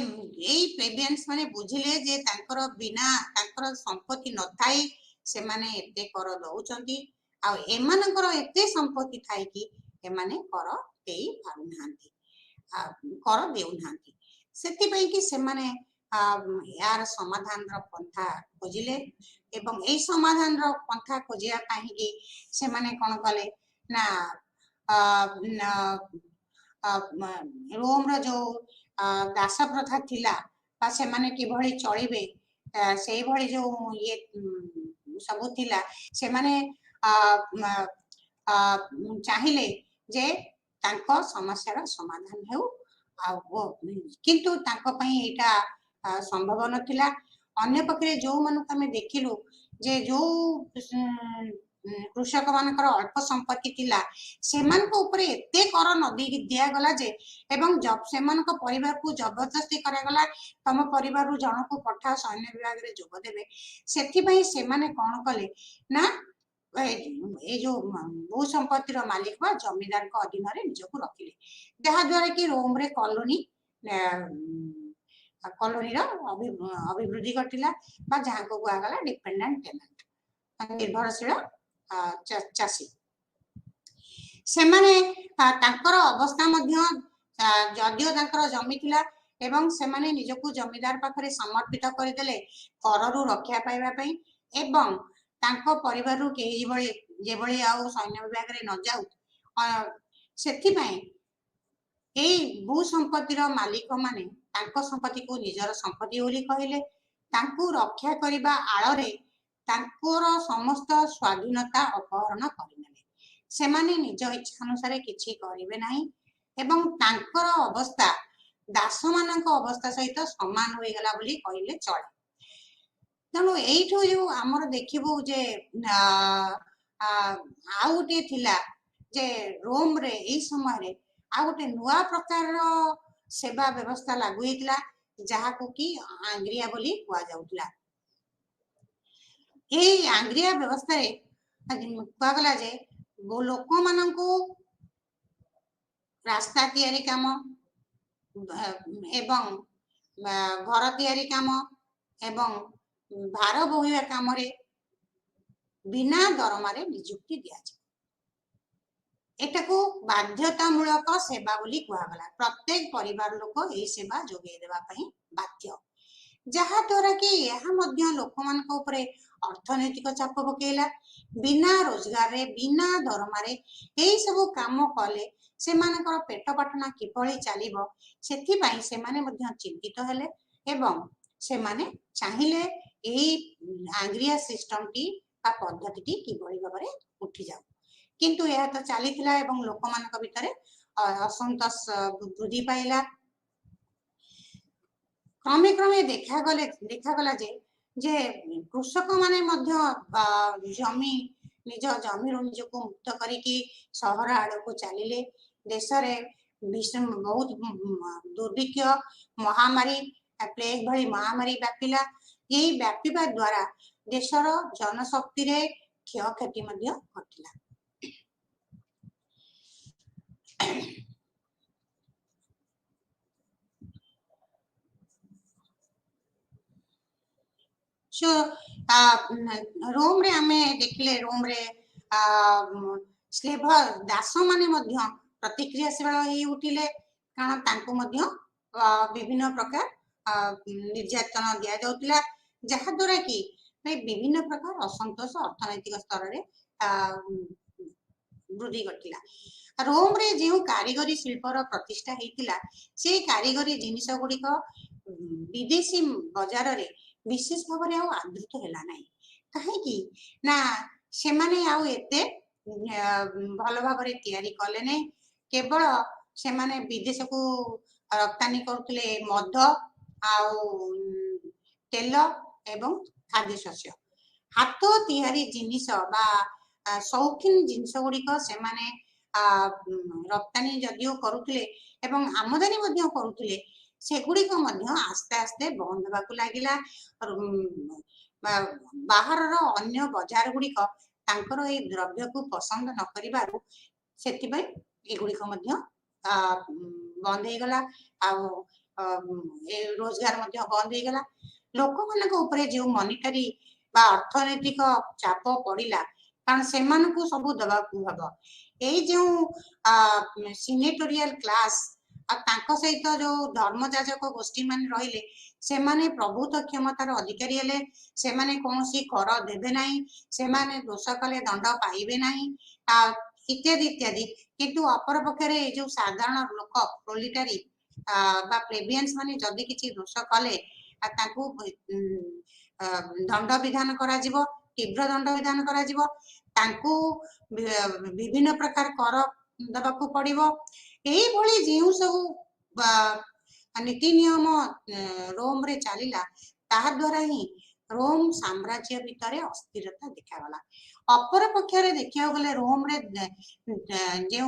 प्लेबियंस माने बुझिले जे तांकर बिना तांकर संपत्ति नथाई से माने एते कर दउचंती आ एमानकर एते संपत्ति थाई कि एमाने कर देई पारु नांती कर देउ नांती सेति पई कि से माने यार समाधान पंथा खोजिले एवं एई समाधान पंथा खोजिया पाई से माने कोन कले ना रोम रो जो दास प्रथा थिला बा से माने किभଳି चलिबे सेई भଳି जो ये सब थिला से माने चाहिले जे तांको समस्यार समाधान हेउ किंतु तांको पई एटा संभव नथिला अन्य पक्षे जो मानक आमे देखिलु जे जो कृषक मानकर अल्प संपत्ति थिला सेमान को ऊपर एते कर नदी दिया गला जे एवं जब सेमान को परिवार को जबरदस्ती करा गला तम परिवार रु जन को पठा सैन्य विभाग रे जोग देबे सेथि पई से माने कोन कले ना ए जो भू संपत्तिर मालिक बा जमीदार को अधीन रे निजको रखिले जहा द्वारा कि रोम रे कॉलोनी कॉलोनी रो अभिवृद्धि घटिला बा जहा को गुआ गला डिपेंडेंट टेनेंट निर्भरशील चासी से माने तांकर अवस्था मध्य जदियो तांकर जमी थिला एवं से माने निजको जमीदार पाखरे समर्पित करदेले कररु रक्षा पाइबा पई एवं तांको परिवार रु के जेभଳି आउ सैन्य विभाग रे न जाऊ सेथि पई एई भू संपत्तिर मालिक माने तांको संपत्ति को निजर संपत्ति बोली कहिले तांको रक्षा करिबा आळरे तांकोर समस्त स्वाधीनता अपहरण करिनेले से माने निज इच्छा अनुसार किछि करिवे नाही एवं तांकर अवस्था दास मानक अवस्था सहित समान होई गला बोली कहिले चले तेणु एठू जो आमर देखिबो जे आउटे थिला जे रोम रे एई समय रे आ गोटे नुआ प्रकार सेवा व्यवस्था लागू हेतला जहा को कि आंग्रिया बोली कुआ जाउतला ए आंग्रिया व्यवस्था रे कुआ गला जे वो लोक माननको रास्ता तैयारी काम एवं घर तैयारी काम एवं भार बोहिबा काम रे बिना दरमा रे नियुक्ति दिया जाए एटाको बाध्यतामूलक सेवा बोली कुआगला प्रत्येक परिवार लोक एई सेवा जोगे देबा पई बाध्य जहा द्वारा कि यह मध्य लोक मानक ऊपर अर्थनैतिक चाप पकेला बिना रोजगार रे बिना दरमा रे एई सब काम कले से मानकर पेट पाटना किपळी चालिबो सेथि पई से माने मध्य चिंतित हेले एवं से माने चाहिले एई आंग्रिया सिस्टम टी बा पद्धति टी किपळी भाबरे उठी जाऊ किंतु यह तो चली एवं लोक मान भितर असंतोष वृद्धि पाइला क्रमे क्रमे देखा गला जे कृषक माने मध्य जमी निज जमी निजको मुक्त करिकी सहर आड़ को चलिले देश रे बहुत दुर्भिक्ष महामारी प्लेग भली महामारी व्यापिला यही व्यापिबा द्वारा देशर जनशक्ति रे क्षयक्षति मध्य घटिला सो रोम रे आमे देखले रोम रे स्लेव दास माने मध्य प्रतिक्रियाशील होई उठिले कारण तांको मध्य विभिन्न प्रकार निर्यातन दिया जाउतिला जहा द्वारा कि विभिन्न प्रकार असंतोष अर्थनैतिक स्तर रे वृद्धि घटिला रोम रे जो कारीगरी शिल्पर प्रतिष्ठा हेतिला से कारीगरी जिनिस गुड़िक विदेशी बाजार रे विशेष भाव में आदृत है ना कहीं ना से माने आउ एते भल भाव तैयारी कले नहीं केवल से माने विदेश को रप्तानी करते मध आउ तेल एवं खाद्य शस्य हाथ तैयारी जिनिस बा शौकीन जिनिस गुड़िक से माने रप्तानी जदियो करुले एवं आमदानी मध्य करुले सेगुड़िक आस्ते आस्ते बंद होगा लगिला बाहर अन्य बजार गुड़िक द्रव्य को पसंद न करिबारु सेतिबे एगुड़िक बंद होगला रोजगार बंद होगला लोक मान जो मॉनिटरी बा अर्थनैतिक चाप पड़िला कारण से सब दबा हम ये जो सिनेटोरियल क्लास सहित जो धर्मजाजक गोष्ठी मान रहिले से माने प्रभुत्व क्षमतार अधिकारी हेले से माने कौनसी कर देबे नाही से माने दोष कले दंड पाइबे नाही इत्यादि इत्यादि किंतु अपर पक्षरे जो साधारण लोक प्रोलिटारी बा प्लेबियंस माने जदि किछि दोष कले ताकू दंड विधान करा जिवो तीव्र दंड विधान करा जिवो तांकू विभिन्न प्रकार कर दबाकू पड़िबो एही भली जेउ सब नीति नियम रोम रे चलिला ताहा द्वारा ही रोम साम्राज्य भितर अस्थिरता देखागला अपर पक्षरे देखिया गले रोम रे जो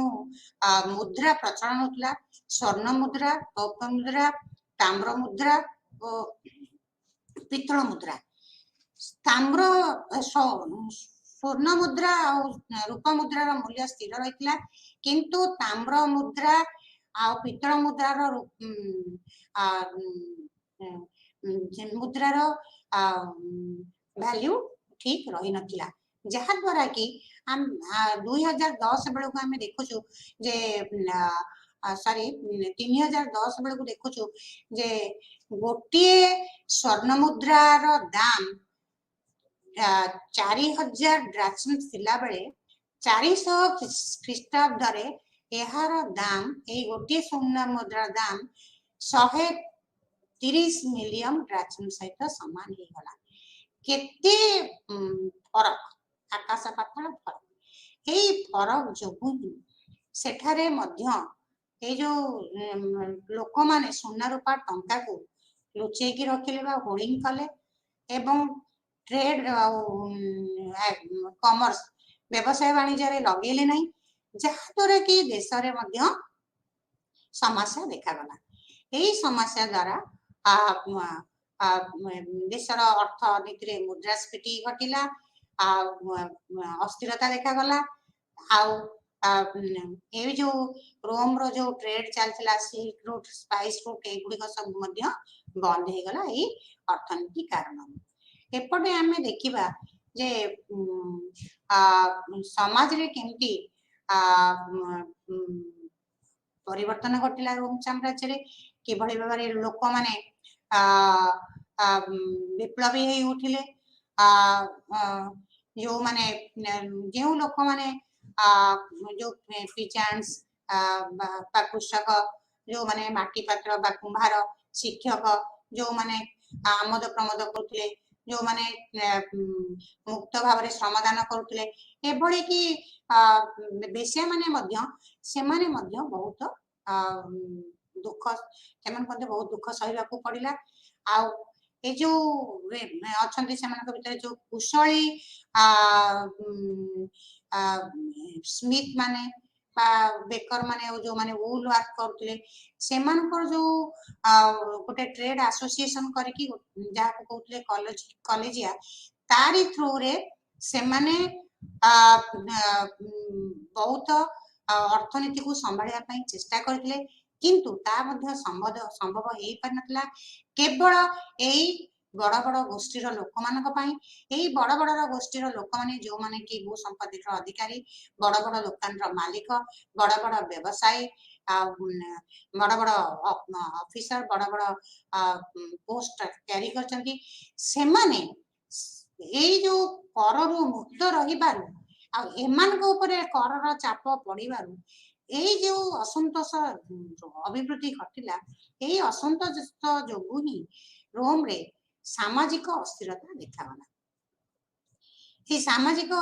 मुद्रा प्रचलन होतला स्वर्ण मुद्रा रौप्य मुद्रा ताम्र मुद्रा और पित्तल मुद्रा ताम्र स्वर्ण मुद्रा और रूप मुद्रार मूल्य स्थिर रही किंतु ताम्र मुद्रा आ पित्तल मुद्रार मुद्रार वैल्यू ठीक रही नथिला जहा द्वारा कि हम 2010 बेलू आम देखुचु जे सॉरी 3010 बेलू देखुचु जे गोटे स्वर्ण मुद्रार दाम 4000 ड्राचम्स थिला बेले 400 ख्रीष्टाब्द यार दाम ए गोटे स्वर्ण मुद्रार दाम 130 मिलियन ड्राचम सहित समान हो गला केते फरक आकाश पाताल फरक एई फरक जोगु सेठारे मध्य ए जो लोक माने सोना रूपा टंका को लुचेई की रखिले बा होल्डिंग कले एवं ट्रेड कॉमर्स व्यवसाय वाणिज्य रे लगेले नहीं जहा द्वारा कि देश रे मध्य समस्या देखा गला एई समस्या द्वारा देशर अर्थनीति मुद्रास्फीति घटिला अस्थिरता देखा गला ए जो रोम रो जो ट्रेड चलथिला सिल्क रूट स्पाइस रूट एगुड़िक सब मध्य बंद हो गला एई अर्थनीति कारण एपटे आमे देखिबा जे समाज रे केमती परिवर्तन घटिला रोम साम्राज्य रे किभଳି भाबरे लोक माने विप्लवी हे उठिले जो माने जो लोक माने जो पिजान्स कृषक जो माने माटी पात्र बा कुंभार शिक्षक जो माने आमद प्रमोद करथिले जो माने मुक्त भाव रे श्रमदान करथिले एभଳି कि बेसिया माने मध्य से माने मध्य बहुत दुख से माने बहुत दुख सहिबाकू पड़िला आ ए जो अच्छे से भीतर जो कुशली स्मिथ माने बेकर माने जो माने वूल वर्क करथिले से मानकर जो गोटे ट्रेड एसोसिएशन करके जहा को कहथिले कॉलेजिया तारी थ्रू रे से माने बहुत अर्थनीति को संभालिया पई चेष्टा करथिले किंतु ता मध्य संभव हेई पारनतला केवल एई बड़ बड़ गोष्ठीर लोक मानक पई एई बड़ बड़ गोष्ठीर लोक माने जो माने कि भू संपत्ति अधिकारी बड़ बड़ दुकान रो मालिक बड़ बड़ व्यवसायी बड़ बड़ ऑफिसर बड़ बड़ पोस्ट कैरी करचंती से माने एई जो कर रु मुक्त रही बारू आ एमान को ऊपर कर रो चाप पड़ी बारू एई जो असंतोष अभिवृद्धि घटिला एई असंतोष जोगु ही रोम रे सामाजिक अस्थिरता देखा गला ए सामाजिक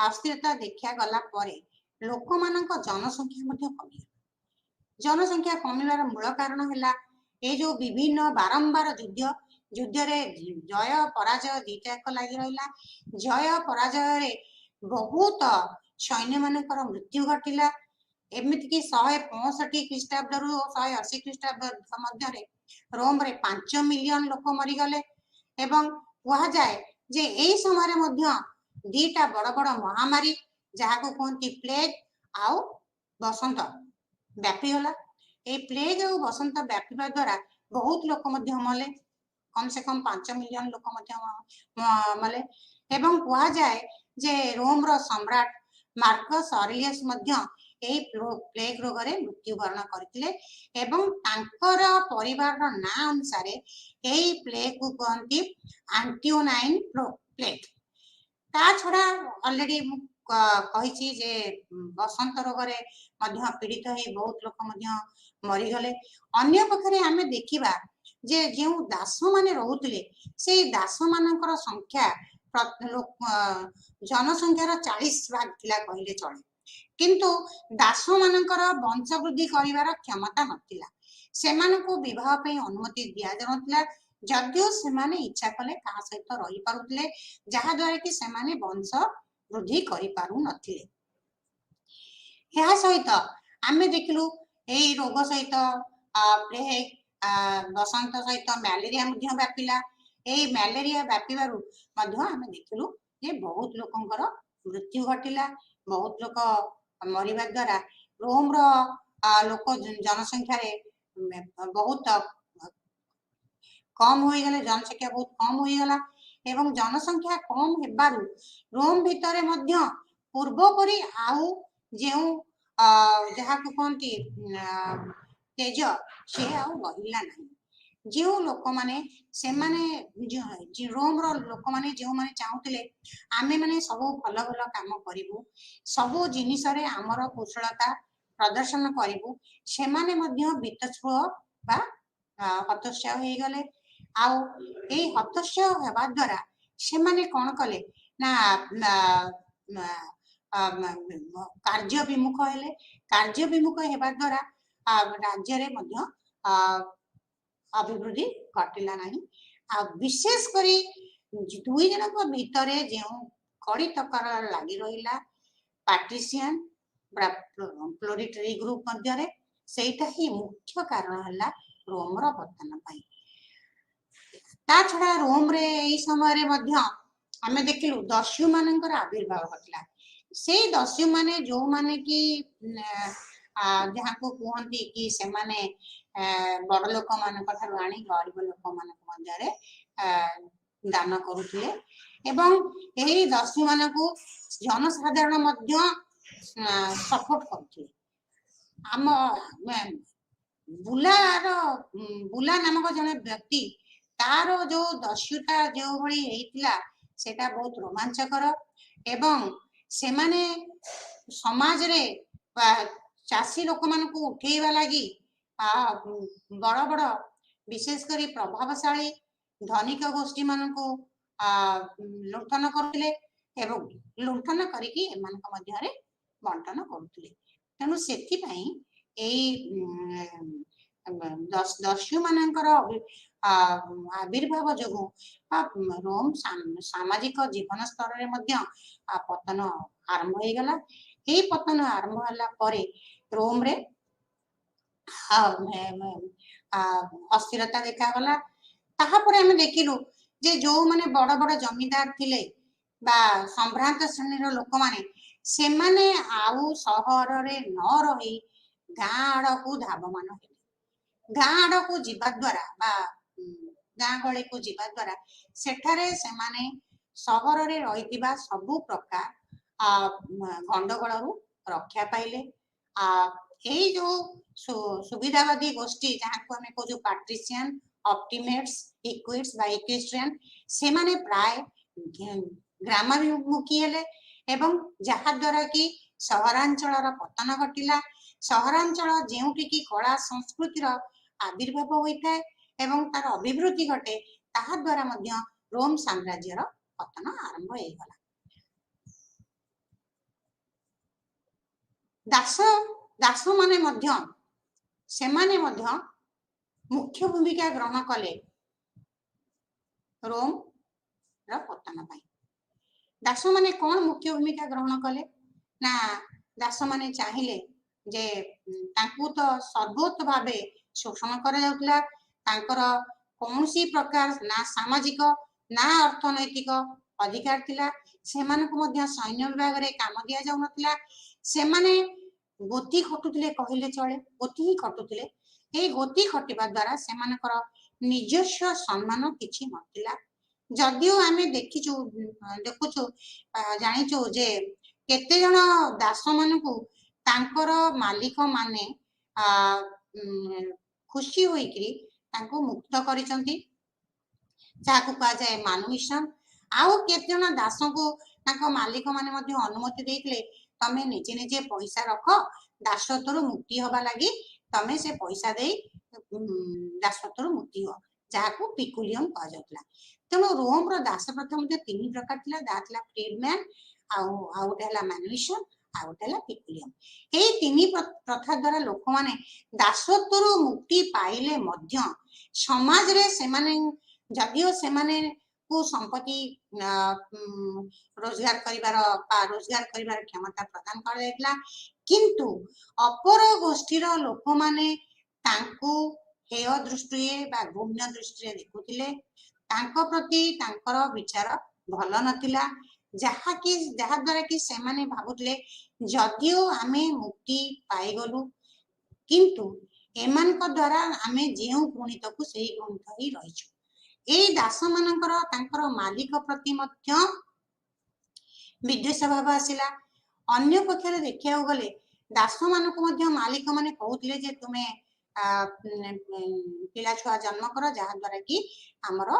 अस्थिरता देखा गला परे लोक मानक जनसंख्या मध्ये कमी जनसंख्या कमिवार मूल कारण हैला ए जो विभिन्न बारंबार युद्ध रे जय पराजय दीटाक लागि रहिला जय पराजय रे बहुत सैन्य मानकर मृत्यु घटिला एमिति कि 165 ख्रीष्टाब्द रु 180 ख्रीष्टाब्द मध्य रोम रे 5 मिलियन लोक मरी गले एवं कहा जाए जे एई समय मध्य दीटा बड़ बड़ महामारी जहा को कहती प्लेग आउ बसंत व्यापी होला ए प्लेग और बसंत व्यापीबा द्वारा बहुत लोक मध्य मले कम से कम 5 मिलियन लोक मध्य मले एवं कहा जाए जे रोम रो सम्राट मार्कस ऑरेलियस मध्य एई प्लेग रोग रे मृत्युवरण करथिले एवं तांकर परिवार ना अनुसार एई प्लेग को कहंती एंटियोनाइन प्लेग। ता छड़ा ऑलरेडी कही जे बसंत रोग रे मध्य पीड़ित हे बहुत लोक मध्य मरी गले। अन्य पखरे आमे देखिबा जे जेउ दास माने रहुतले से दास मानकर संख्या जनसंख्यार 40 भाग थिला कहले चले, किंतु दास मानकर वंश वृद्धि करिवार क्षमता नथिला। सेमानकु विवाह पे अनुमति दिया जानथिला, जदियो सेमाने इच्छा कले कहा सहित रही पारुतले, जहा द्वारा कि सेमाने वंश वृद्धि करि पारु नथिले। या सहित आमे देखलु एई रोग सहित प्लेग बसंत सहित मैलेरिया मध्य व्यापिला। एई मैलेरिया व्यापिबारु मध्य आमे देखलु जे बहुत लोकंकर मृत्यु घटिला, बहुत लोक मरिबा द्वारा रोम रो लोक जनसंख्या रे बहुत कम होई गले, जनसंख्या बहुत कम होई गला एवं जनसंख्या कम हेबारु रोम भितरे मध्य पूर्व परि आउ जेउ जहा को कोनती तेज से आउ बहिला नहीं। जो लोक माने से माने रोम रो लोक माने जो माने चाहुतले आमे माने सब भल भल काम करिवु, सब जिनिस रे हमर कुशलता प्रदर्शन करिवु, से माने मध्य वितछुआ बा हतोत्साह हो गले। आउ ए हतोत्साह हेबा द्वारा से माने कोन कले ना कार्य विमुख हेले। कार्य विमुख हेबा द्वारा राज्य रे मध्य अभिवृद्धि घटिला नहीं। आ विशेष करी दुई जन को भीतरे जेउ कड़ी तकर लागी रहिला पार्टीशियन प्लोरिटरी ग्रुप मध्य रे, सेटा ही मुख्य कारण हला रोम रो पतन पाई। ता छड़ा रोम रे एई समय रे मध्य हमें देखिलु दस्यु मानकर आविर्भाव घटला। से दस्यु माने जो माने कि जहाँ को कहती कि से माने बड़ लोक मान आनी गरीब लोक मान मध्य दान करुले एवं यही दस्यु मान को जनसाधारण मध्य सपोर्ट करथिले। आम बुला नामक जने व्यक्ति तार जो दस्युता जो भली हेतिला सेटा बहुत रोमांचकर एवं से माने समाज रे चासी लोक मान को उठेइबा लागि बड़ बड़ विशेष करी प्रभावशाली धनिक गोष्ठी मान को लुंठन करथिले एवं लुंठन करिकी एमानक मध्य रे बंटन करथिले। तेनु सेति पई एई दस्यु मानकर आविर्भाव जोगु रोम सामाजिक जीवन स्तर रे मध्य पतन आरंभ हो गला। एई पतन आरंभ हला परे रोम रे अस्थिरता देखा गला। ताहा परे हमें देखिलु जे जो माने बड़ बड़ जमीदार थिले बा संभ्रांत श्रेणी रो लोक माने से माने आउ सहर रे न रही गाँ आड़ को धावमान हेले। गाँ आड़ को जीवा द्वारा बा गाँ गली को जीवा द्वारा सेठारे से माने सहर रे रहितिबा सबु प्रकार गंडगोल रु रक्षा पाइले। यही जो सुविधावादी गोष्ठी जहाँ को हमें जो पाट्रिशियन ऑप्टिमेट्स इक्विट्स बा इक्विस्ट्रियन से माने प्राय ग्रामाभिमुखी हेले एवं जहाँ द्वारा कि सहरांचल पतन घटिला। सहरांचल जेउठी की कला संस्कृतिर आविर्भाव होता है एवं तार अभिवृद्धि घटे ताहा द्वारा मध्य रोम साम्राज्यर पतन आरंभ हो गला। दास माने मध्य से माने मध्य मुख्य भूमिका ग्रहण कले रोम रा पतन पाई। दास माने कौन मुख्य भूमिका ग्रहण कले ना दास माने चाहिए जे तांकु तो सर्वोत भावे शोषण करा जाउतला। तांकर कौनसी प्रकार ना सामाजिक ना अर्थनैतिक अधिकार थिला। सेमानकु मध्य सैन्य विभाग रे काम दिया जाउ नथिला। से माने गोती खटुथिले कहिले चले, गोती ही खटुथिले। ए गोती खटिबा द्वारा सेमानकर निजस्व सम्मान किछि नथिला। जदियो आमे देखुछु जानिछु जे केते जण दास मानकु तांकर मालिक माने खुशी होइकरी तांको मुक्त करिसंती जाहाकु कहा जाए मानुमिशन आउ केते जण दासको तांको मालिक माने मध्ये अनुमति देइतले तमे निजे निजे पैसा रख दासत्वरु मुक्ति होबा लागि तमे से पैसा देई दासत्वरु मुक्ति हो जाहाकु पिकुलियम कहा जाउतला तेणु रोम रो दास प्रथा मध्ये तीन प्रकार थिला दातला फ्रीडमैन आउ हला मैनुमिशन आउ हला पिकुलियम एई तीन प्रथा द्वारा लोक माने दासत्वरु मुक्ति पाइले मध्य समाज रे से माने जदियो से माने को संपत्ति रोजगार करिवार क्षमता प्रदान कर देला किंतु अपर गोष्ठीर लोक माने तांको हेय दृष्टि बा गुण्य दृष्टि देखुथिले तांको प्रति तांकर विचार भल नथिला जहा द्वारा कि से माने भाबुतले जदियो आमे मुक्ति पाई गलु किंतु एमान को द्वारा आमे जेउ गुणित को सेही गुणित ही रहिछु एई दास मानकर तांकर मालिक प्रति मध्य विद्वेष भाव आसिला अन्य पक्षरे देखिया गले दास मानक मध्य मालिक माने कहउतले जे तुमे पिला छुआ जन्म कर जहा द्वारा कि हमर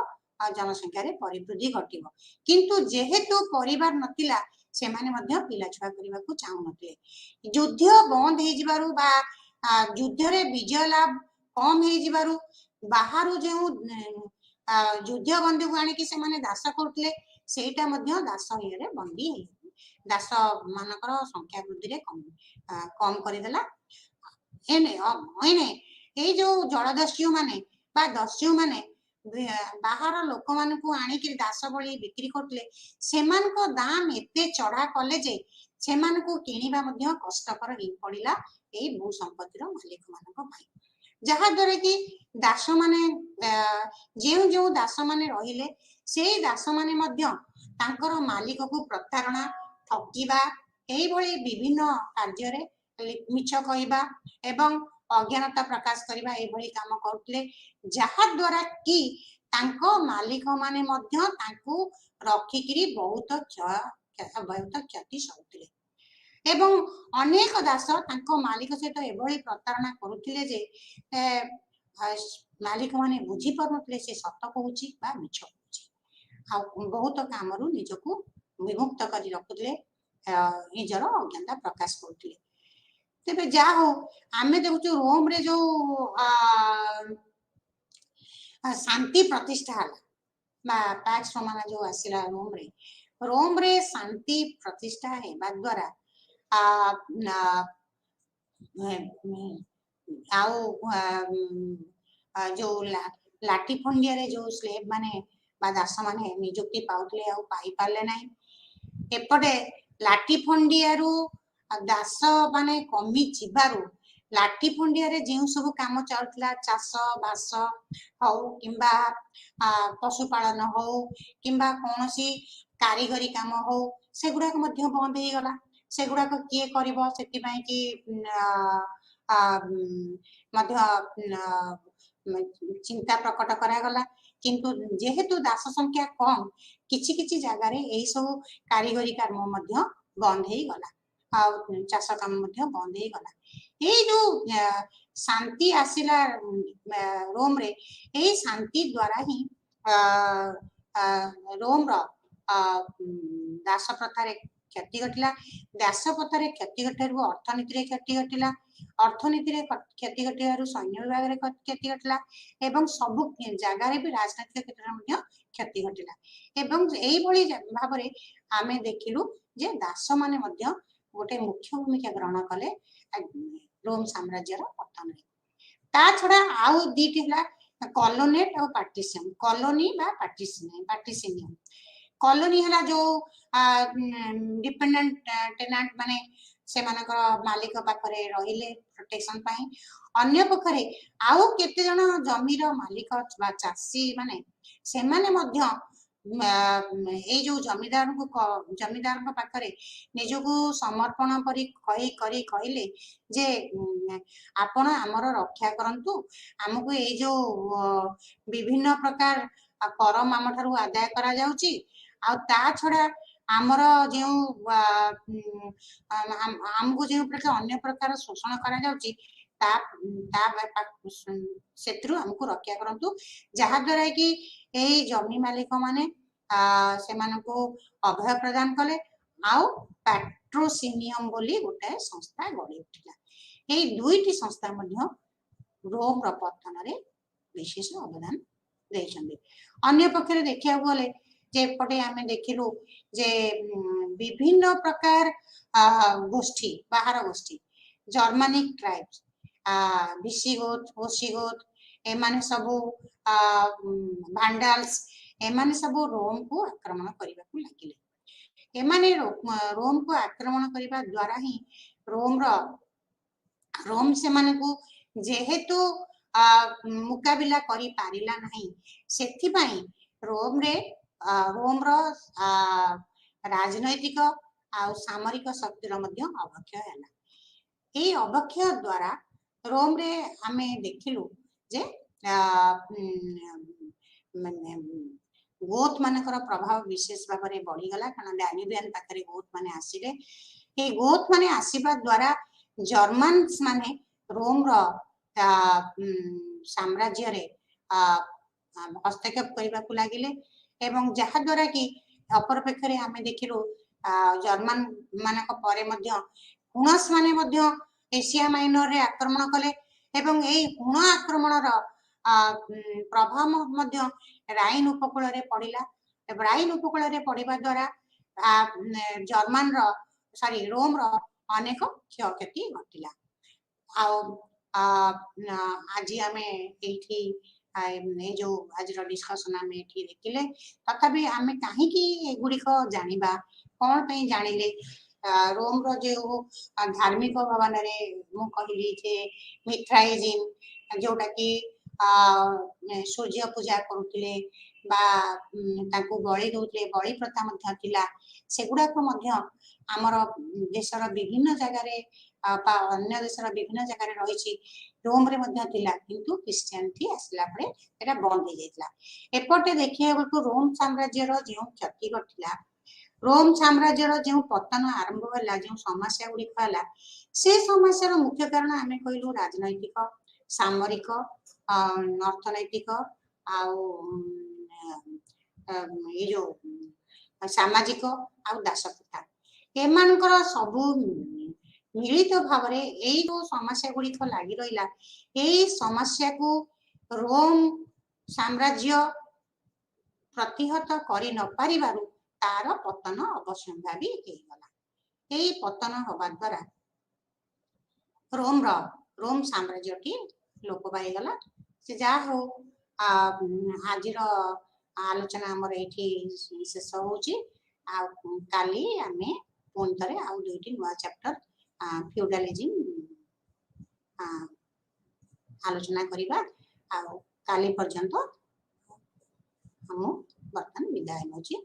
जनसंख्या रे परिवृद्धि घटिबो किंतु जेहेतु परिवार नथिला से माने मध्य पिला छुआ करबा को चाहू नथिले युद्ध बंद हे जिबारु बा युद्ध रे विजय लाभ कम हे जिबारु बाहरु जे युद्ध बंदी को आनी कि से माने दास करथले सेटा मध्य दास हिरे बंदी हे दास मानकर संख्या वृद्धि रे कम करि देला एने ए जो जलदस्यु माने बा दस्यु माने बाहर लोक मान को आनी कि दास बळी बिक्री करथले सेमान को दाम एते चढ़ा कले जे सेमान को किनिबा मध्य कष्टकर हे पड़िला ए भू संपत्तिर मालिक मानक भाई जहा द्वारा कि दास माने जेउ जेउ दास माने रहिले सेई दास माने मध्य तांकर मालिक को प्रतारणा ठकीबा एई भली विभिन्न कार्य रे मिछ कहिबा एवं अज्ञानता प्रकाश करिबा एई भली काम करथले जहा द्वारा कि तांको मालिक माने मध्य तांको रखिकरी बहुत क्षति सहुतले एवं अनेक दास तांको मालिक सहित एभली प्रतारणा करुथिले जे मालिक माने बुझी परनथले से सत कहूची बा मिछ कहूची आ बहुत कामरु निजको विमुक्त करी रखुथिले निजर अज्ञानता प्रकाश करुथिले तेबे जा हो आमे देखु रोम रे जो शांति प्रतिष्ठा हला बा पैक्स रोमाना जो आसिला रोम रे शांति प्रतिष्ठा हेबा द्वारा जो लाठीफंडिया रे जो स्लेव माने बा दास माने नियुक्ति पाउतले आ पाई पाले नाही एपटे लाठीफंडिया रु दास माने कमी जिबारु लाठीफंडिया रे जेउ सब काम चलतला चाष बास हो किंबा पशुपालन हो किंबा कोनोसी कारीगरी काम हो सेगुडा को मध्य बंद हे गला सेगुडा को किए करिवो सेति पई कि मध्य चिंता प्रकट करा गला किंतु जेहेतु दास संख्या कम किछि किछि जगह रे एई सब कारीगरी काम मध्य बंद हे गला आ चाष काम मध्य बंद हे गला एई जो शांति आसिला रोम रे एई शांति द्वारा ही रोम रो दास प्रथा रे क्षति घटिला दास प्रथा रे क्षति घटारु अर्थनीति रे क्षति घटिला अर्थनीति रे क्षति घटिबारु सैन्य विभाग रे क्षति घटिला एवं सब जगह रे भी राजनीतिक क्षेत्र में क्षति घटिला एवं एई भली भाव रे आमे देखिलु जे दास माने मध्य गोटे मुख्य भूमिका ग्रहण कले रोम साम्राज्य रो पतन रे ता छडा आउ दीटी हला कॉलोनेट और पार्टीशन कॉलोनी बा पार्टीशन कॉलोनी हला जो डिपेंडेंट टेनेंट माने से मानकर मालिक पाखरे रहिले प्रोटेक्शन पाई अन्य पखरे आउ केते जण जमीर मालिक बा चासी माने से माने मध्य ए जो जमीदार को पाखरे निजको समर्पण करी कहले जे आपण हमर रक्षा करंतु हमको ए जो विभिन्न प्रकार कर आम ठारू आदाय करा जाउची आ ता छडा आमर जो आमको जो प्रकार अन्य प्रकार शोषण करा जाउची सेत्रु हमको रक्षा करंतु जहा द्वारा कि एई जमी मालिक माने से मानको अभय प्रदान कले आउ पैट्रोसिनियम बोली गोटे संस्था गढ़ी उठिला एई दुईटी संस्था मध्य रोम र पतन रे विशेष अवदान देइछन्ते अन्य पक्षरे देखिया गले जे पटे आमे देखिलु जे विभिन्न प्रकार गोष्ठी बाहर गोष्ठी जर्मनिक ट्राइब्स विसिगोथ ओसिगोथ एमाने सबु भांडाल्स एमाने सबु रोम को आक्रमण करबा को लागिले एमाने रोम को आक्रमण करबा द्वारा ही रोम से माने को जेहेतु मुकाबिला करी पारिला नहीं सेथि पई रोम रो राजनैतिक आ सामरिक शक्तिर मध्य अवक्षय हैला एई अवक्षय द्वारा रोम रे आमे देखिलु जे गोथ मानकर प्रभाव विशेष भाव में बढ़ी गला कारण डैन्यूबियन पाखरे गोथ माने आसिले ए गोथ माने आसीबा द्वारा जर्मन्स माने रोम रो साम्राज्य रे हस्तक्षेप करबा को लागिले एवं जहा द्वारा कि अपर पक्षरे आमे देखिलु जर्मन मानक परे मध्य हुणस माने मध्य एशिया माइनर रे आक्रमण कले एवं एई हुण आक्रमण रो प्रभाव मध्य राइन उपकूल रे पड़िला राइन उपकूल रे पड़िबा द्वारा जर्मन रो सॉरी रोम रो अनेक क्षयक्षति घटिला आज आम ये जो आज डिस्कसन आम ये देखिले तथापि आम कहीं गुड़िक जाना कौन पे जानिले रोम रो जो धार्मिक भवन मु कहली जे मिथ्राइजिन जोटा कि सूर्य पूजा करुले बलि दौले बलि प्रथा सेगुड़ा आमर देशर विभिन्न जगार अन्य देशर विभिन्न जगार रही रोम रे किंतु क्रिश्चियनिटी आसला परे बंद हो जाता एपटे देखिए रोम साम्राज्य जो क्षति घटिला रोम साम्राज्य जो पतन आरंभ है जो समस्या गुड़िक है से समस्या मुख्य कारण आम कहलु राजनैतिक सामरिक अर्थनैतिक ये जो सामाजिक आ दासप्रथा एमानकर सबू मिलित भाव में यही जो समस्या गुड़िक लगी रहा यही समस्या को रोम साम्राज्य प्रतिहत कर न पारिबारु तार पतन अवश्यम्भावी होगला यही पतन हवा द्वारा रोम साम्राज्य लोप पाईगला से जहा हो आज आलोचना आमर ये शेष हो काली आमे पुणी थे आउ दुईटी नुआ चैप्टर फ्यूडालिज्म आलोचना करिबा काली पर्यंत हम बर्तमान विदाय नौची।